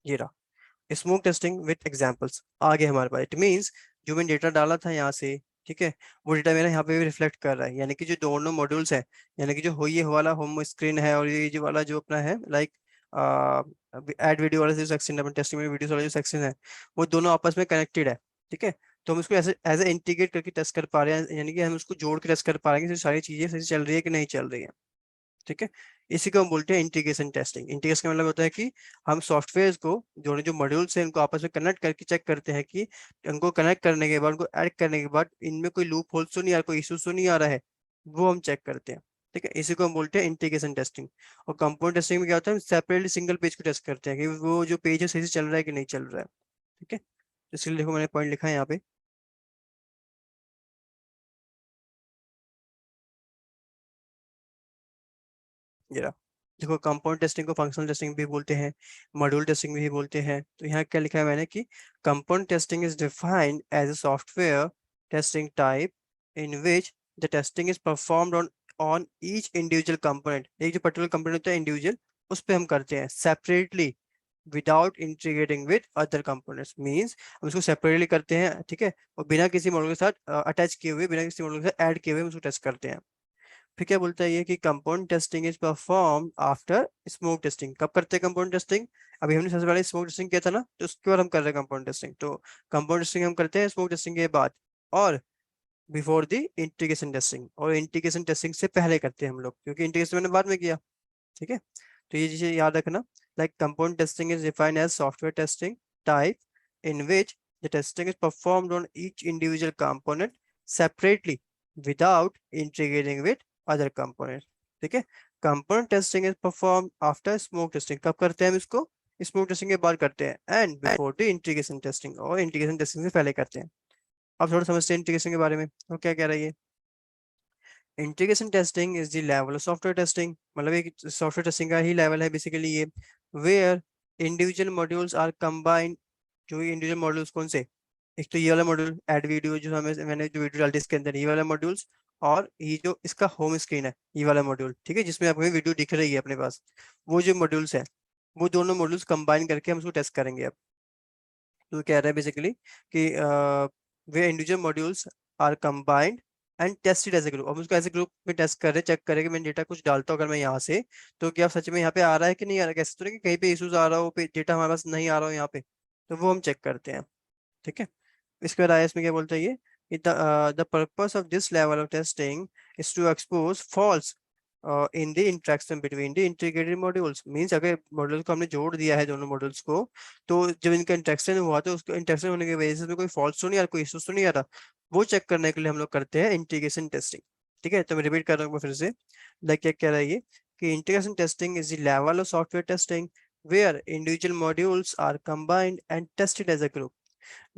ये रहा स्मोक टेस्टिंग विद एग्जांपल्स आ गया हमारे पास। इट मींस जो मैंने डेटा डाला था यहाँ से, ठीक है, वो डेटा मेरा यहाँ पे भी रिफ्लेक्ट कर रहा है, यानी कि जो दोनों मॉड्यूल्स है, यानी कि जो हो ये वाला होम स्क्रीन है और ये जो वाला जो अपना है लाइक एड वीडियो वाला जो सेक्शन है, टेस्टिंग में वीडियो वाला जो सेक्शन है, वो दोनों आपस में कनेक्टेड है, ठीक है। तो हम उसको ऐसे एज ए इंटीग्रेट करके टेस्ट कर पा रहे हैं, यानी कि हम उसको जोड़ के टेस्ट कर पा रहे हैं कि सारी चीजें सही से चल रही है कि नहीं चल रही है, ठीक है। इसी को हम बोलते हैं इंटीग्रेशन टेस्टिंग। इंटीग्रेशन का मतलब होता है कि हम सॉफ्टवेयर को जो मॉड्यूल्स हैं उनको आपस में कनेक्ट करके चेक करते हैं कि उनको कनेक्ट करने के बाद, उनको ऐड करने के बाद इनमें कोई लूप होल्स तो नहीं आ रहा, कोई इश्यूज तो नहीं आ रहा है, वो हम चेक करते हैं, ठीक है। इसी को हम बोलते हैं इंटीग्रेशन टेस्टिंग। और कंपाउंड टेस्टिंग में क्या होता है, हम सेपरेटली सिंगल पेज को टेस्ट करते हैं कि वो जो पेज है सही से चल रहा है कि नहीं चल रहा है, ठीक है। इसलिए देखो मैंने पॉइंट लिखा है यहाँ पे, जरा देखो, कंपाउंड टेस्टिंग को फंक्शनल टेस्टिंग भी बोलते हैं, मॉड्यूल टेस्टिंग भी बोलते हैं। तो यहाँ क्या लिखा है मैंने कि compound testing is defined as a software testing type in which the testing is performed on each individual component. एक जो पर्टिकुलर कंपोनेंट होता है इंडिविजुअल, उस पर हम करते हैं separately without integrating with other components, means हम इसको सेपरेटली करते हैं, ठीक है, और बिना किसी मॉड्यूल के साथ अटैच किए हुए, बिना किसी मॉड्यूल के साथ ऐड किए हुए हम उसको टेस्ट करते हैं। फिर क्या बोलता है ये कि compound testing is perform after smoke testing. कब करते हैं कंपाउंड टेस्टिंग, अभी हमने सबसे पहले स्मोक टेस्टिंग किया था ना, तो उसके बाद हम कर रहे हैं कंपाउंड टेस्टिंग। तो कंपाउंड टेस्टिंग हम करते हैं स्मोक टेस्टिंग के बाद, और बिफोर द इंटीग्रेशन टेस्टिंग, और इंटीग्रेशन टेस्टिंग से पहले करते हैं हम लोग, क्योंकि इंटीग्रेशन मैंने बाद में किया, ठीक है। तो ये चीजें याद रखना, like compound testing is defined as software testing type in which the testing is performed on each individual component separately without integrating with other component, ठीक है। Component testing is perform after smoke testing. कब करते हैं हम इसको, smoke testing के बाद करते हैं, and before the integration testing, और इंटीग्रेशन टेस्टिंग से पहले करते हैं। अब थोड़ा समझते हैं इंटीग्रेशन के बारे में, तो क्या कह रही है। Integration testing is the level of software testing, मतलब एक सॉफ्टवेयर टेस्टिंग का ही लेवल है बेसिकली ये, where individual modules are combined. जो इंडिविजुअल मॉड्यूल्स कौन से, एक तो ये वाला मॉड्यूल ऐड वीडियो जो हमें मैंने जो वीडियो डाली इसके अंदर ये वाला मॉड्यूल्स, और ये जो इसका होम स्क्रीन है, ये वाला मॉड्यूल, ठीक है, जिसमें आपको वीडियो दिख रही है अपने पास, वो जो मॉड्यूल्स है, वो दोनों मॉड्यूल्स कंबाइन करके हम उसको टेस्ट करेंगे अब। तो कह रहे हैं बेसिकली कि वे individual modules are combined and tested as a group. हम उसको एज ए ग्रुप में टेस्ट कर रहे, चेक करें कि मैं डेटा कुछ डालता हूँ अगर मैं यहाँ से, तो क्या सच में यहाँ पे आ रहा है कि नहीं आ रहा है। कैसे तो नहीं कि कहीं पे इशूज आ रहा हो, डेटा हमारे पास नहीं आ रहा हो यहाँ पे, तो वो हम चेक करते हैं, ठीक है। इसके बाद आईएएस में क्या बोलता है ये, the purpose of this level of testing is to expose faults in the interaction between the integrated modules। Means अगर मॉड्यूल्स को हमने जोड़ दिया है दोनों मॉड्यूल्स को, तो जब इनका इंटरेक्शन हुआ तो उसको इंटरेक्शन होने की वजह से इसमें कोई फॉल्ट तो नहीं आ रहा, कोई इशूज तो नहीं आ रहा, वो चेक करने के लिए हम लोग करते हैं इंटीग्रेशन टेस्टिंग, ठीक है। तो मैं रिपीट कर रहा हूँ फिर से, लाइक क्या कह रहा है ये कि integration testing is the level of software testing where individual modules are combined and tested as a group।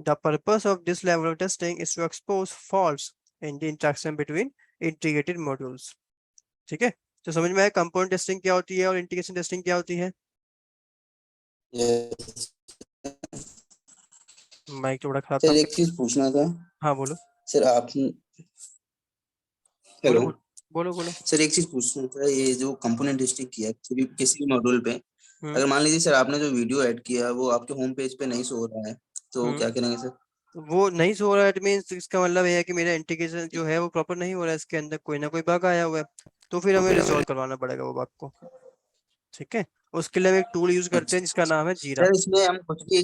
The purpose of this level of testing is to expose faults in the interaction between integrated modules। ठीक है, तो समझ में आया compound testing क्या होती है और इंटीग्रेशन टेस्टिंग क्या होती है। Yes। माइक थोड़ा खराब था सर आपके। एक चीज पूछना था। हाँ बोलो सर आप बोलो हेलो। बोलो बोलो बोलो। सर एक चीज पूछना था, ये जो कंपोनेंट टेस्टिंग किया है किसी भी मॉड्यूल पे, हम्म अगर मान लीजिए सर आपने जो वीडियो ऐड किया वो आपके होम पेज पे नहीं शो हो रहा है, तो हम्म क्या करेंगे सर? वो नहीं सो रहा है, इट मीन्स इसका मतलब ये है कि मेरा इंटीग्रेशन जो है वो प्रॉपर नहीं हो रहा है, इसके अंदर कोई ना कोई बग आया हुआ है, तो फिर हमें रिजॉल्व करवाना पड़ेगा वो बग को, ठीक है। उसके लिए हम एक टूल यूज करते हैं जिसका अच्छा नाम है जीरा। सर, इसमें हम कुछ भी,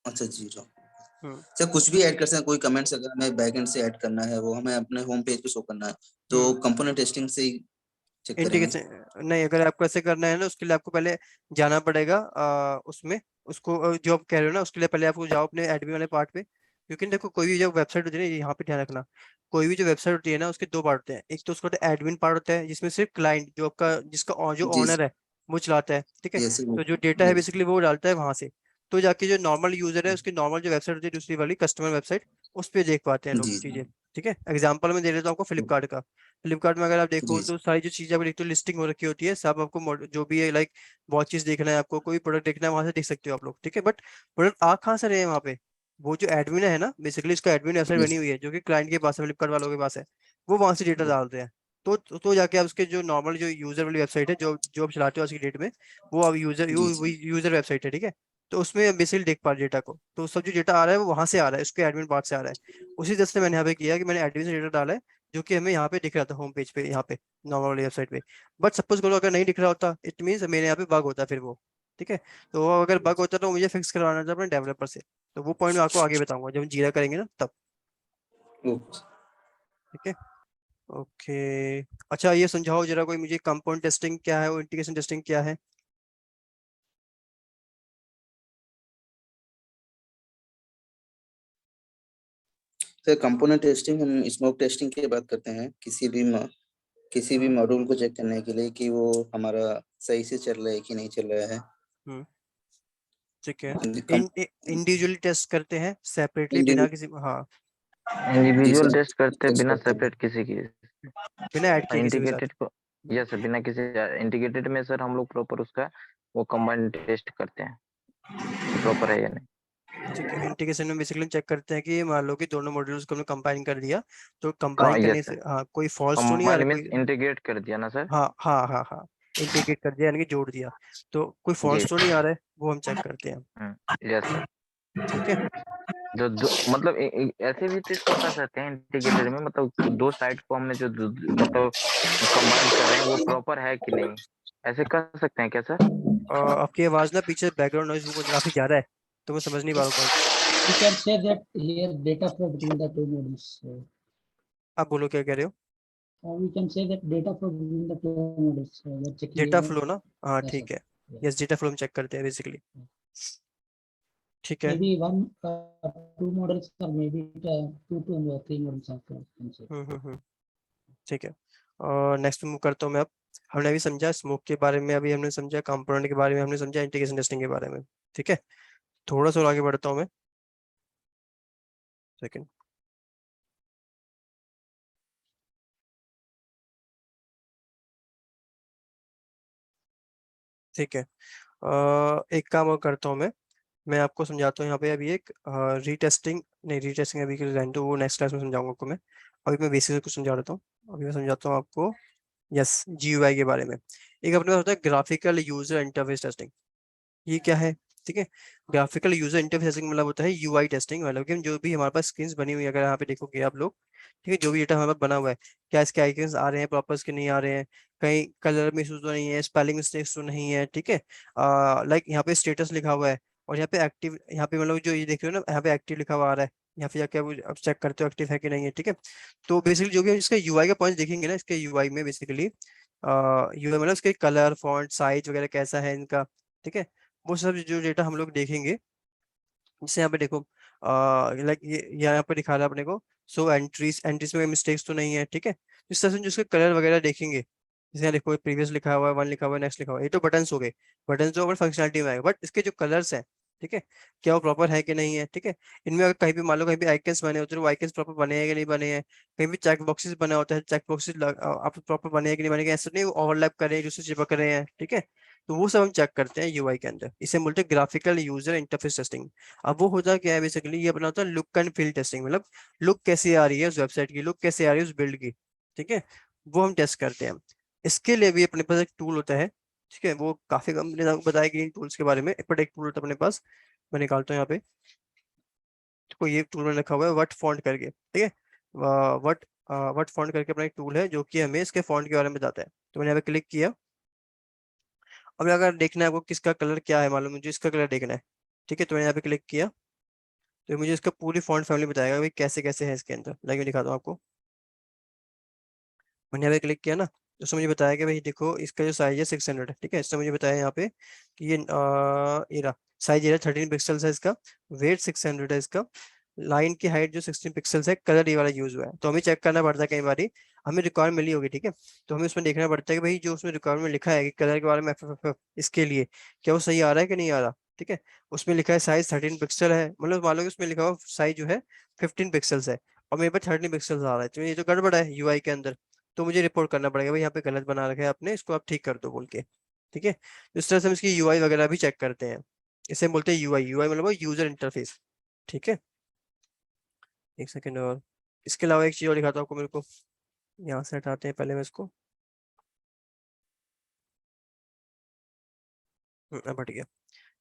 अच्छा जी जो हम्म सर कुछ भी ऐड कर सकते हैं, कोई कमेंट्स अगर हमें बैकएंड से ऐड करना है वो हमें अपने होम पेज पे शो करना है, तो हम्म कंपोनेंट टेस्टिंग से ही चेक करेंगे? इंटीग्रेशन नहीं, अगर आपको ऐसे करना है ना, उसके लिए आपको पहले जाना पड़ेगा उसमें, उसको जो आप कह रहे हो ना, उसके लिए पहले आपको जाओ अपने एडमिन वाले पार्ट पे, क्योंकि देखो कोई भी जो वेबसाइट होती है ना, यहाँ पे ध्यान रखना, कोई भी जो वेबसाइट होती है ना, उसके दो पार्ट होते हैं। एक तो उसका एडमिन पार्ट होता है जिसमें सिर्फ क्लाइंट जो आपका जो जी ऑनर है वो चलाता है, ठीक है। यस तो जो डेटा है यस बेसिकली वो डालता है वहां से, तो जाके जो नॉर्मल यूजर है उसकी नॉर्मल जो वेबसाइट होती है दूसरी वाली कस्टमर वेबसाइट, उस पर देख पाते हैं लोग जी चीजें, ठीक है। एग्जाम्पल में दे देता हूँ आपको फ्लिपकार्ट का। फ्लिपकार्ट में अगर आप देखो जी तो सारी जो चीजें आप देखते हो लिस्टिंग हो रखी होती है, सब आपको जो भी है लाइक वॉचेस देखना है, आपको कोई प्रोडक्ट देखना है वहां से देख सकते हो आप लोग, ठीक है। बट प्रोडक्ट आ कहाँ से रहे हैं वहाँ पे, वो जो एडमिन है ना, बेसिकली इसका एडमिन वेबसाइट यस बनी हुई है जो कि क्लाइंट के पास है, फ्लिपकार्ट वालों के पास है, वो वहां से डेटा डालते हैं। तो जाके आप उसके जो नॉर्मल जो यूजर वाली वेबसाइट है जो आप चलाते हो आज की डेट में, वो अब जी जी यूजर वेबसाइट है, ठीक है। तो उसमें बेसिकली देख पा रहे डेटा को, तो सब जो डेटा आ रहा है वो वहां से आ रहा है, उसके एडमिन पार्ट से आ रहा है। उसी तरह से मैंने यहाँ पे किया कि मैंने एडमिन से डेटा डाला है, जो कि हमें यहाँ पे दिख रहा था होम पेज पे, यहाँ पे नॉर्मल वाली वेबसाइट पे। बट सपोज करो अगर नहीं दिख रहा होता, इट मीन्स मेरे यहाँ पे बग होता फिर वो, ठीक है। तो वो अगर बग होता तो मुझे फिक्स करवाना था अपने डेवलपर से, तो वो पॉइंट मैं आपको आगे बताऊंगा जब हम जीरा करेंगे ना तब, ओके। ठीक है। ओके, अच्छा ये समझाओ जरा कोई मुझे, कंपाउंड टेस्टिंग क्या है और इंटीग्रेशन टेस्टिंग क्या है। सर कंपोनेंट टेस्टिंग हम स्मोक टेस्टिंग की बात करते हैं, किसी भी हम्म मॉड्यूल को चेक करने के लिए कि वो हमारा सही से चल रहा है कि नहीं चल रहा है। हम्म ठीक है। कम इंडिविजुअली टेस्ट करते हैं सेपरेटली बिना इंडिविजुअल किसी, हाँ जी इंडिविजुअल सर टेस्ट करते हैं टेस्ट बिना करते हैं। सेपरेट किसी की। बिना ऐड किए किसी के साथ। इंटीग्रेटेड को, यस, बिना किसी इंटीग्रेटेड में सर हम लोग प्रॉपर उसका वो कंबाइंड टेस्ट करते हैं कि प्रॉपर है या नहीं। ठीक है, इंटीग्रेशन में बेसिकली चेक करते हैं कि मान लो कि दोनों मॉड्यूल्स को हमने कंबाइन कर दिया, तो कंबाइन करने यस से सर, हाँ कोई फॉल्स तो नहीं आ रहा कंबाइंड मीन्स कोई। इंटीग्रेट कर दिया ना सर। हाँ हाँ हाँ हाँ, इंटीग्रेट कर दिया यानी कि जोड़ दिया, तो कोई जी। फॉल्स तो नहीं आ रहा है, वो हम चेक करते हैं, यस सर। ठीक है। मतलब ऐसे भी तो इसको कर सकते हैं इंटीग्रेटेड में, मतलब दो साइड को हमने जो मतलब कंबाइंड कर रहे हैं वो प्रॉपर है कि नहीं, ऐसे कर सकते हैं क्या सर? आपकी आवाज ना पीछे बैकग्राउंड नॉइज वो काफी ज्यादा है, तो मैं समझ नहीं पा रहा हूँ point. We can say that here data flow between the two modules. So, आप बोलो क्या कह रहे हो। we can say that data flow between the two modules. So, we are checking data here. Flow ना, हाँ Yes, sir. ठीक है। Yeah. यस, डेटा फ्लो हम चेक करते हैं बेसिकली, ठीक है। Maybe one, two models, or maybe two or three models also. We can say. ठीक है, और नेक्स्ट मूव करता हूँ मैं अब। हमने अभी समझा स्मोक के बारे में, अभी हमने समझा कंपोनेंट के बारे में, हमने समझा इंटीग्रेशन टेस्टिंग के बारे में, ठीक है। थोड़ा सा और आगे बढ़ता हूँ मैं, सेकंड, ठीक है। एक काम और करता हूँ मैं, मैं आपको समझाता हूँ यहाँ पे अभी एक रीटेस्टिंग, नहीं रीटेस्टिंग अभी के लिए रहने दो, वो नेक्स्ट क्लास में समझाऊंगा आपको मैं। अभी मैं बेसिक से कुछ समझा देता हूँ। अभी मैं समझाता हूँ आपको यस GUI के बारे में। एक अपने पास होता है ग्राफिकल यूजर इंटरफेस टेस्टिंग। ये क्या है? ठीक है, ग्राफिकल यूजर इंटरफेस टेस्टिंग मतलब होता है UI टेस्टिंग, मतलब कि जो भी हमारे पास स्क्रीन बनी हुई है, अगर यहाँ पे देखोगे आप लोग, ठीक है, जो भी डेटा हमारे पास बना हुआ है, क्या इसके आइकन्स आ रहे हैं प्रॉपर के नहीं आ रहे हैं, कहीं कलर में इशूज तो नहीं है, स्पेलिंग मिस्टेक्स तो नहीं है, ठीक है। लाइक यहाँ पे स्टेटस लिखा हुआ है, और यहाँ पे एक्टिव, यहाँ पे मतलब जो ये देख रहे हो ना, यहाँ पे एक्टिव लिखा हुआ आ रहा है, यहाँ पे जाके आप चेक करते हो एक्टिव है कि नहीं है, ठीक है। तो बेसिकली जो भी हम इसका UI का पॉइंट देखेंगे ना, इसके UI में बेसिकली UI मतलब इसके कलर, फॉन्ट, साइज वगैरह कैसा है इनका, ठीक है, वो सब जो डेटा हम लोग देखेंगे। जैसे यहाँ पे देखो, लाइक ये यहाँ पे दिखा रहा है अपने को, सो एंट्रीज, एंट्रीज में मिस्टेक्स तो नहीं है, ठीक है। इस तरह से जो इसके कलर वगैरह देखेंगे, जैसे यहाँ देखो प्रीवियस लिखा हुआ है, 1 लिखा हुआ है, नेक्स्ट लिखा हुआ है, ये तो बटन्स हो गए, बटन्स तो फंक्शनलिटी में आएगा, बट इसके जो कलर्स हैं, ठीक है, क्या वो प्रॉपर है कि नहीं है, ठीक है। इनमें अगर कहीं भी मान लो कहीं भी आइकन्स बने होते हैं, वो आइकन्स प्रॉपर बने हैं कि नहीं बने हैं, कहीं भी चेक बॉक्सेस बना होता है, चेक बॉक्सेस आप प्रॉपर बने हैं कि नहीं बने, ऐसा नहीं ओवरलैप कर रहे हैं, दूसरे चिपक रहे हैं, ठीक है। तो वो सब हम चेक करते हैं UI के अंदर, इसे बोलते हैं ग्राफिकल यूजर इंटरफेस टेस्टिंग। अब वो होता क्या है बेसिकली, ये अपना होता है लुक एंड फील टेस्टिंग, मतलब लुक कैसी आ रही है उस वेबसाइट की, लुक कैसे आ रही है उस बिल्ड की, ठीक है, वो हम टेस्ट करते हैं। इसके लिए भी अपने पास एक टूल होता है, ठीक है, वो काफी कंपनी आपको बताएगी इन टूल्स के बारे में, बट एक टूल होता है अपने पास, मैं निकालता हूँ यहाँ पे, तो ये टूल मैंने रखा हुआ है वट फॉन्ट करके, ठीक है, वट वट फॉन्ट करके अपना एक टूल है जो कि हमें इसके फॉन्ट के बारे में बताता है। तो मैंने यहाँ पे क्लिक किया। अब अगर देखना है आपको किसका कलर क्या है, मालूम मुझे इसका कलर देखना है, ठीक है, तो मैंने यहाँ पे क्लिक किया, तो मुझे इसका पूरी फॉन्ट फैमिली बताएगा भाई कैसे कैसे है इसके अंदर। लाइक मैं दिखाता हूँ आपको, मैंने यहाँ पे क्लिक किया ना, तो उसने मुझे बताया कि भाई देखो इसका जो साइज है 600 है, ठीक है। इसने मुझे बताया यहाँ पे कि ये रहा साइज, ये 13 पिक्सल्स है इसका, वेट 600 है इसका, लाइन की हाइट जो 16 पिक्सल्स है, कलर ये वाला यूज हुआ है। तो हमें चेक करना पड़ता है, कई बार हमें रिक्वायरमेंट मिली होगी, ठीक है, तो हमें उसमें देखना पड़ता है कि भाई जो उसमें रिक्वायरमेंट में लिखा है कि कलर के बारे में FFF इसके लिए, क्या वो सही आ रहा है कि नहीं आ रहा, ठीक है। उसमें लिखा है साइज 13 पिक्सल है, मतलब मान लो कि उसमें लिखा हुआ साइज जो है 15 पिक्सल्स है, और मेरे पास 13 पिक्सल्स आ रहा है, तो ये तो गड़बड़ है UI के अंदर। तो मुझे रिपोर्ट करना पड़ेगा भाई यहाँ पे गलत बना रखा है आपने, इसको आप ठीक कर दो बोल के, ठीक है। तो इस तरह से हम इसकी UI वगैरह भी चेक करते हैं, इसे हम बोलते हैं UI मतलब यूजर इंटरफेस, ठीक है। एक सेकेंड, और इसके अलावा एक चीज और दिखाता हूँ आपको, मेरे को यहाँ से हटाते हैं पहले मैं इसको, अब हट गया,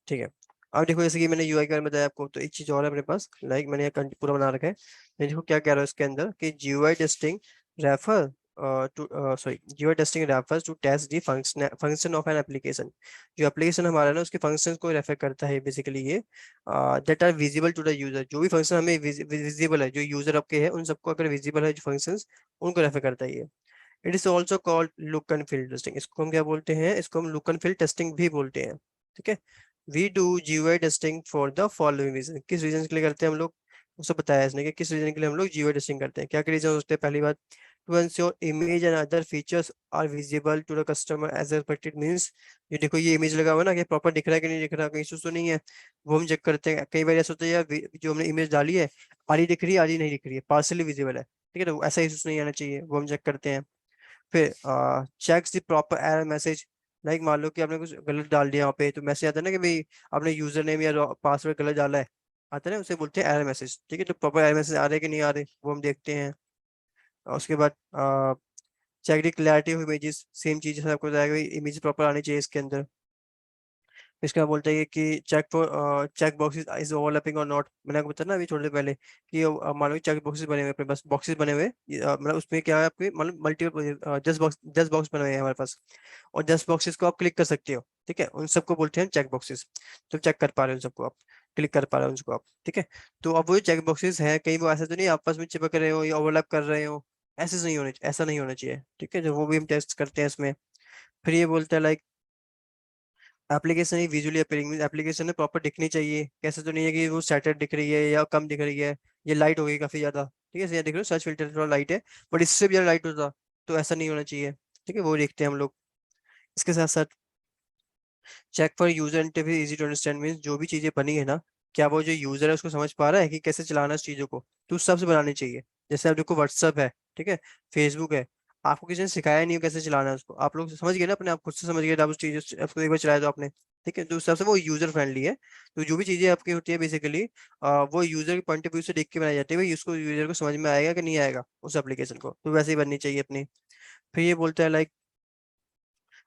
ठीक है। अब देखो जैसे कि मैंने UI के बारे में बताया आपको, तो एक चीज और है अपने पास, लाइक मैंने ये पूरा बना रखा है। ये देखो क्या कह रहा है इसके अंदर कि GUI testing refer to sorry GUI testing refers to test the function of an application. जो एप्लीकेशन हमारा है ना, उसके फंक्शंस को रेफर करता है बेसिकली ये, that are visible to the user. जो भी फंक्शन हमें विजिबल है, जो यूजर आपके है उन सबको अगर विजिबल है जो फंक्शंस, उनको रेफर करता है ये। It is also called look and feel testing. इसको हम क्या बोलते हैं, इसको हम लुक एंड फील टेस्टिंग भी बोलते हैं, ठीक है। We do GUI testing for the following reason. किस रीजन के लिए करते हैं हम लोग, उसको बताया इसने कि किस रीजन के लिए हम लोग GUI टेस्टिंग करते हैं। क्या क्या रीजन होते हैं, पहली बात, to ensure image and other features are visible to the customer as expected. Means ये देखो ये इमेज लगा हुआ है ना, कि प्रॉपर दिख रहा है कि नहीं दिख रहा, कहीं इशू तो नहीं है, वो हम चेक करते हैं। कई बार ऐसा होता है यार, जो हमने इमेज डाली है आधी दिख रही है आधी नहीं दिख रही है, पार्सली विजिबल है, ठीक है, तो ऐसा इशू नहीं आना चाहिए, वो हम चेक करते हैं। फिर checks the proper error message. Like मान लो कि आपने कुछ गलत डाल दिया यहाँ पे, तो मैसेज आता है ना कि भाई आपने यूजर नेम या पासवर्ड गलत डाला है, आता है ना, उसे बोलते हैं एरर मैसेज, ठीक है। तो प्रॉपर एरर मैसेज आ रहे कि नहीं आ रहे, वो हम देखते हैं। और उसके बाद check the clarity of images. Same चीज जैसे आपको बताया कि इमेज प्रॉपर आनी चाहिए इसके अंदर। इसका बोलते हैं कि check for check boxes is overlapping और नॉट। मैंने आपको बताया ना अभी थोड़ी देर पहले कि मान लो चेक बॉक्सेस बने हुए अपने पास, बॉक्सेस बने हुए, मतलब उसमें क्या है आपके, मतलब मल्टीपल 10 बॉक्स बने हुए हैं हमारे पास, और 10 बॉक्सेस को आप क्लिक कर सकते हो, ठीक है, उन सबको बोलते हैं चेक बॉक्सेस। तो चेक कर पा रहे हो उन सबको आप, क्लिक कर पा रहे हो उनको आप, ठीक है। तो अब वो जो चेक बॉक्सेस हैं, कहीं वो ऐसा तो नहीं आपस में चिपक रहे हो या ओवरलैप कर रहे हो, ऐसा नहीं होना चाहिए, ठीक है, जो वो भी हम टेस्ट करते हैं इसमें। फिर ये बोलते हैं लाइक एप्लीकेशन ही विजुअली अपीयरिंग, मींस एप्लीकेशन में प्रॉपर दिखनी चाहिए, कैसे तो नहीं है कि वो सैटर्ड दिख रही है या कम दिख रही है, ये लाइट हो गई काफी ज्यादा, ठीक है, ये देख रहे हो सर्च फिल्टर थोड़ा लाइट है, बट इससे भी ज्यादा लाइट होता, तो ऐसा नहीं होना चाहिए, ठीक है, वो देखते हैं हम लोग। इसके साथ साथ check for user interface easy to understand, means जो भी चीजें बनी है ना, क्या वो जो यूजर है उसको समझ पा रहा है कि कैसे चलाना है इस चीजों को, तो उस हिसाब से बनानी चाहिए। जैसे आप देखो व्हाट्सअप है, ठीक है, फेसबुक है, आपको किसी ने सिखाया नहीं हो कैसे चलाना है उसको, आप लोग समझ गए ना अपने आप, खुद से समझ गए, आप उस चीज आपको एक बार चलाया तो आपने, ठीक है। तो उस हिसाब से वो यूजर फ्रेंडली है। तो जो भी चीजें आपकी होती है बेसिकली वो यूजर के पॉइंट ऑफ व्यू से देख के बनाई जाती है, भाई उसको यूजर को समझ में आएगा कि नहीं आएगा उस एप्लीकेशन को, तो वैसे ही बननी चाहिए अपनी। फिर ये बोलते हैं लाइक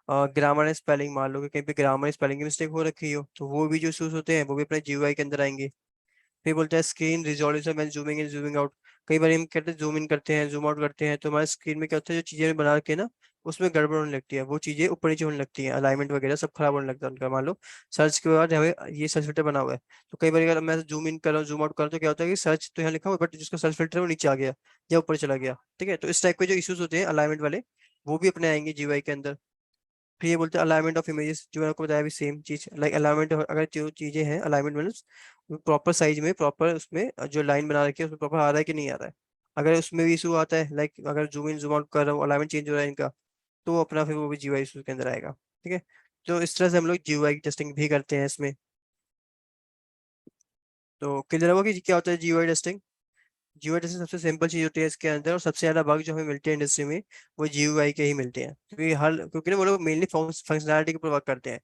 ग्रामर एंड स्पेलिंग, मान लो कि कहीं पे ग्रामर स्पेलिंग की मिस्टेक हो रखी हो, तो वो भी जो इश्यूज होते हैं वो भी अपने जीयूआई के अंदर आएंगे। फिर बोलते हैं screen resolution when zooming in zooming out, कई बार हम कहते हैं जूम इन करते हैं जूम आउट करते हैं तो हमारे स्क्रीन में क्या होता है, जो चीजें बना के ना उसमें गड़बड़ होने लगती है, वो चीजें ऊपर नीचे होने लगती हैं, अलाइनमेंट वगैरह सब खराब होने लगता है उनका। मान लो सर्च के बाद हमें ये सर्च फिल्टर बना हुआ है, तो कई बार अगर मैं जूम इन कर रहा हूँ जूम आउट कर रहा हूँ तो क्या होता है कि सर्च तो यहाँ लिखा हुआ है बट जिसका सर्च फिल्टर है वो नीचे आ गया या ऊपर चला गया, ठीक है। तो इस टाइप के जो इश्यूज होते हैं अलाइनमेंट वाले, वो भी अपने आएंगे जीयूआई के अंदर। फिर ये बोलते हैं अलाइनमेंट ऑफ इमेजेस, जो मैंने आपको बताया भी सेम चीज, लाइक अलाइनमेंट अगर जो चीजें हैं अलाइनमेंट मीन्स प्रॉपर साइज में प्रॉपर उसमें जो लाइन बना रखी है उसमें प्रॉपर आ रहा है कि नहीं आ रहा है। अगर उसमें भी इशू आता है, लाइक अगर जूम इन जूम आउट कर रहा हूँ अलाइनमेंट चेंज हो रहा है इनका, तो वो अपना फिर वो भी जीयूआई इशू के अंदर आएगा, ठीक है। तो इस तरह से हम लोग जीयूआई की टेस्टिंग भी करते हैं इसमें। तो क्लियर होगा कि क्या होता है जीयूआई टेस्टिंग। जीयूआई टेस्टिंग सबसे सिंपल चीज होती है इसके अंदर, और सबसे ज्यादा बग जो हमें मिलते हैं इंडस्ट्री में वो जीयूआई के ही मिलते हैं, क्योंकि ना वो लोग मेनली फंक्शनैलिटी के ऊपर वर्क करते हैं।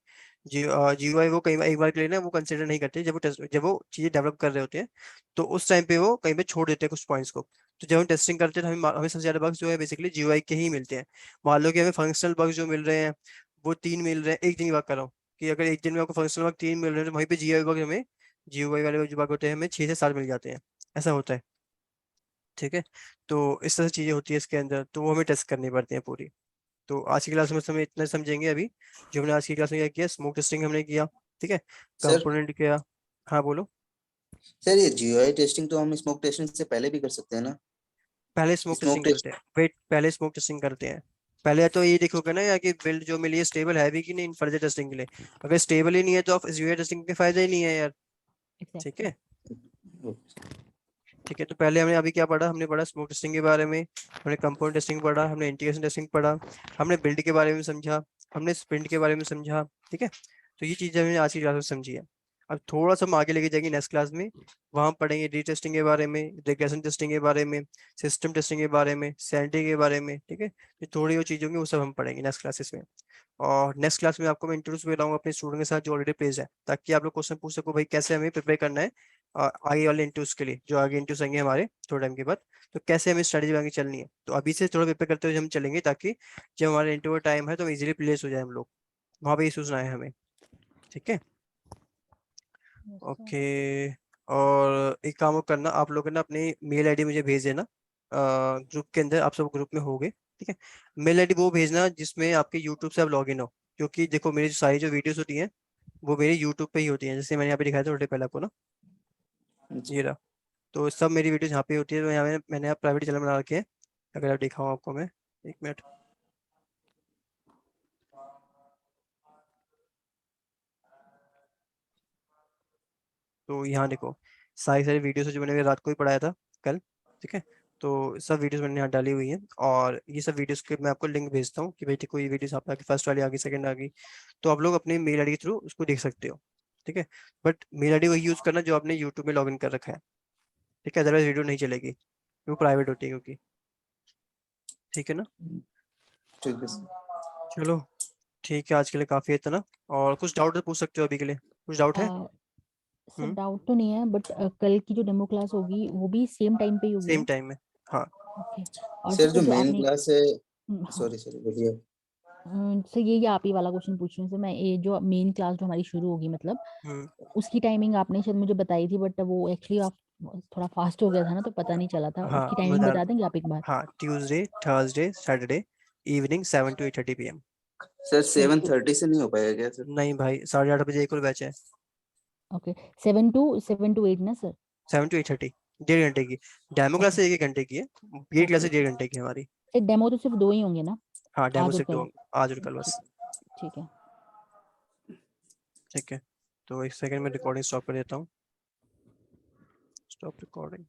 जीयूआई वो कई बार एक बार के लिए ना वो कंसिडर नहीं करते, जब वो चीजें डेवलप कर रहे होते हैं तो उस टाइम पे वो कहीं पे छोड़ देते हैं कुछ पॉइंट्स को। तो जब हम टेस्टिंग करते हैं तो हमें सबसे ज्यादा बग्स जो है बेसिकली जीयूआई के ही मिलते हैं। मान लो कि हमें फंक्शनल बग्स जो मिल रहे हैं वो 3 मिल रहे हैं एक दिन की बात कर रहा हूँ, कि अगर एक दिन में आपको फंक्शनल बग 3 मिल रहे हैं तो वहीं पे जीयूआई बग हमें, जीयूआई वाले जो बग होते हैं हमें 6 से 7 मिल जाते हैं, ऐसा होता है, ठीक है। तो इस तरह से चीजें होती है इसके अंदर, तो वो हमें टेस्ट करनी पड़ती है पूरी। तो आज की क्लास में हम इतना समझेंगे अभी। जो हमने आज की क्लास में क्या किया, स्मोक टेस्टिंग हमने किया, ठीक है, सर कंपोनेंट किया। हाँ बोलो। सर ये जीयूआई टेस्टिंग तो हम स्मोक टेस्टिंग से पहले भी कर सकते हैं ना? पहले स्मोक स्मोक टेस्टिंग टेस्ट। करते हैं, वेट पहले स्मोक टेस्टिंग करते हैं। पहले तो ये देखोगे ना यार कि बिल्ड जो मिली है स्टेबल है भी कि नहीं फर्दर टेस्टिंग के लिए। अगर स्टेबल ही नहीं है तो आप यूआई टेस्टिंग के फायदा ही नहीं है यार, ठीक एग्जैक्टली। है। ठीक है, तो पहले हमने अभी क्या पढ़ा, हमने पढ़ा स्मोक टेस्टिंग के बारे में, हमने कंपाउंड टेस्टिंग पढ़ा, हमने इंटीग्रेशन टेस्टिंग पढ़ा, हमने बिल्ड के बारे में समझा, हमने स्प्रिंट के बारे में समझा, ठीक है। तो ये चीजें हमने आज की क्लास में समझी है। अब थोड़ा सा हम आगे लेके जाएंगे नेक्स्ट क्लास में, वहां पढ़ेंगे रीटेस्टिंग के बारे में, रिग्रेशन टेस्टिंग के बारे में, सिस्टम टेस्टिंग के बारे में, सैनिटी के बारे में, ठीक है। तो थोड़ी वो चीजें होंगी वो सब हम पढ़ेंगे नेक्स्ट क्लासेस में। और नेक्स्ट क्लास में आपको मैं इंट्रोड्यूस भी कराऊंगा अपने स्टूडेंट के साथ जो ऑलरेडी प्लेस है, ताकि आप लोग क्वेश्चन पूछ सको भाई कैसे हमें प्रिपेयर करना है आगे वाले इंटरव्यूज के लिए, जो आगे इंटरव्यूज आएंगे हमारे थोड़े टाइम के बाद, तो कैसे हमें स्ट्रेटेजी आगे चलनी है। तो अभी से थोड़ा प्रिपेयर करते हुए हम चलेंगे, ताकि जब हमारे इंटरव्यू टाइम है तो इजीली प्लेस हो जाए हम लोग, वहां पे इशूज ना आए हमें, ठीक है। Yes sir. ओके। और एक काम और करना, आप लोग है ना अपनी मेल आईडी मुझे भेज देना ग्रुप के अंदर, आप सब ग्रुप में होगे, ठीक है। मेल आईडी वो भेजना जिसमें आपके यूट्यूब से आप लॉग इन हो, क्योंकि देखो मेरी सारी जो वीडियोस होती हैं वो मेरे यूट्यूब पे ही होती हैं, जैसे मैंने यहाँ पे दिखाया था थोड़े पहले आपको ना, ये रहा। तो सब मेरी वीडियोस यहाँ पे होती है, तो यहाँ मैंने यहाँ प्राइवेट चैनल बना रखे हैं, अगर आप दिखाऊँ आपको मैं, एक मिनट। तो यहाँ देखो सारी सारी वीडियोस जो मैंने रात को ही पढ़ाया था कल, ठीक है। तो सब वीडियोस मैंने यहाँ डाली हुई हैं, और ये सब वीडियोस के मैं आपको लिंक भेजता हूँ कि भाई देखो ये वीडियोस आप फर्स्ट वाली आ गई सेकंड आ गई, तो आप लोग अपने मेल आईडी के थ्रू उसको देख सकते हो, ठीक है। बट मेल आईडी वही यूज करना जो आपने यूट्यूब में लॉग इन कर रखा है, ठीक है, अदरवाइज वीडियो नहीं चलेगी, वो प्राइवेट होती है क्योंकि, ठीक है ना। ठीक है सर। चलो ठीक है, आज के लिए काफी है इतना, और कुछ डाउट है पूछ सकते हो अभी के लिए, कुछ डाउट है। सर डाउट तो नहीं है, बट कल की जो डेमो क्लास होगी वो भी सेम टाइम पे ही होगी सेम ना? टाइम में, हाँ। ओके। और सर सर जो जो मेन आपने क्लास है, हाँ सॉरी सॉरी बोलिए। सर ये आप ही वाला क्वेश्चन पूछ रही हूँ सर मैं, ये जो मेन क्लास जो हमारी शुरू होगी मतलब हम्म। उसकी टाइमिंग आपने शायद मुझे बताई थी, बट वो एक्चुअली आप थोड़ा फास्ट हो गया था ना तो पता नहीं चला था, हाँ उसकी टाइमिंग बता, बता देंगे आप एक बार? हाँ Tuesday Thursday Saturday evening 7 to 8:30 PM। Sir sir 7:30 से नहीं हो पाएगा क्या सर? नहीं भाई 8:30 बजे एक और बैच है। ओके, 7 to 8 ना सर? 7 to 8:30, 1.5 घंटे की। डेमो ओके क्लास 1 घंटे की है, ये ओके क्लास ओके। 1.5 घंटे की है हमारी। सर डेमो तो सिर्फ 2 ही होंगे ना, हाँ डेमो आज और सिर्फ कल? 2, आज और कल ठीक, बस, ठीक है। ठीक है। तो एक सेकंड में रिकॉर्डिंग स्टॉप कर देता हूँ, स्टॉप रिकॉर्डिंग।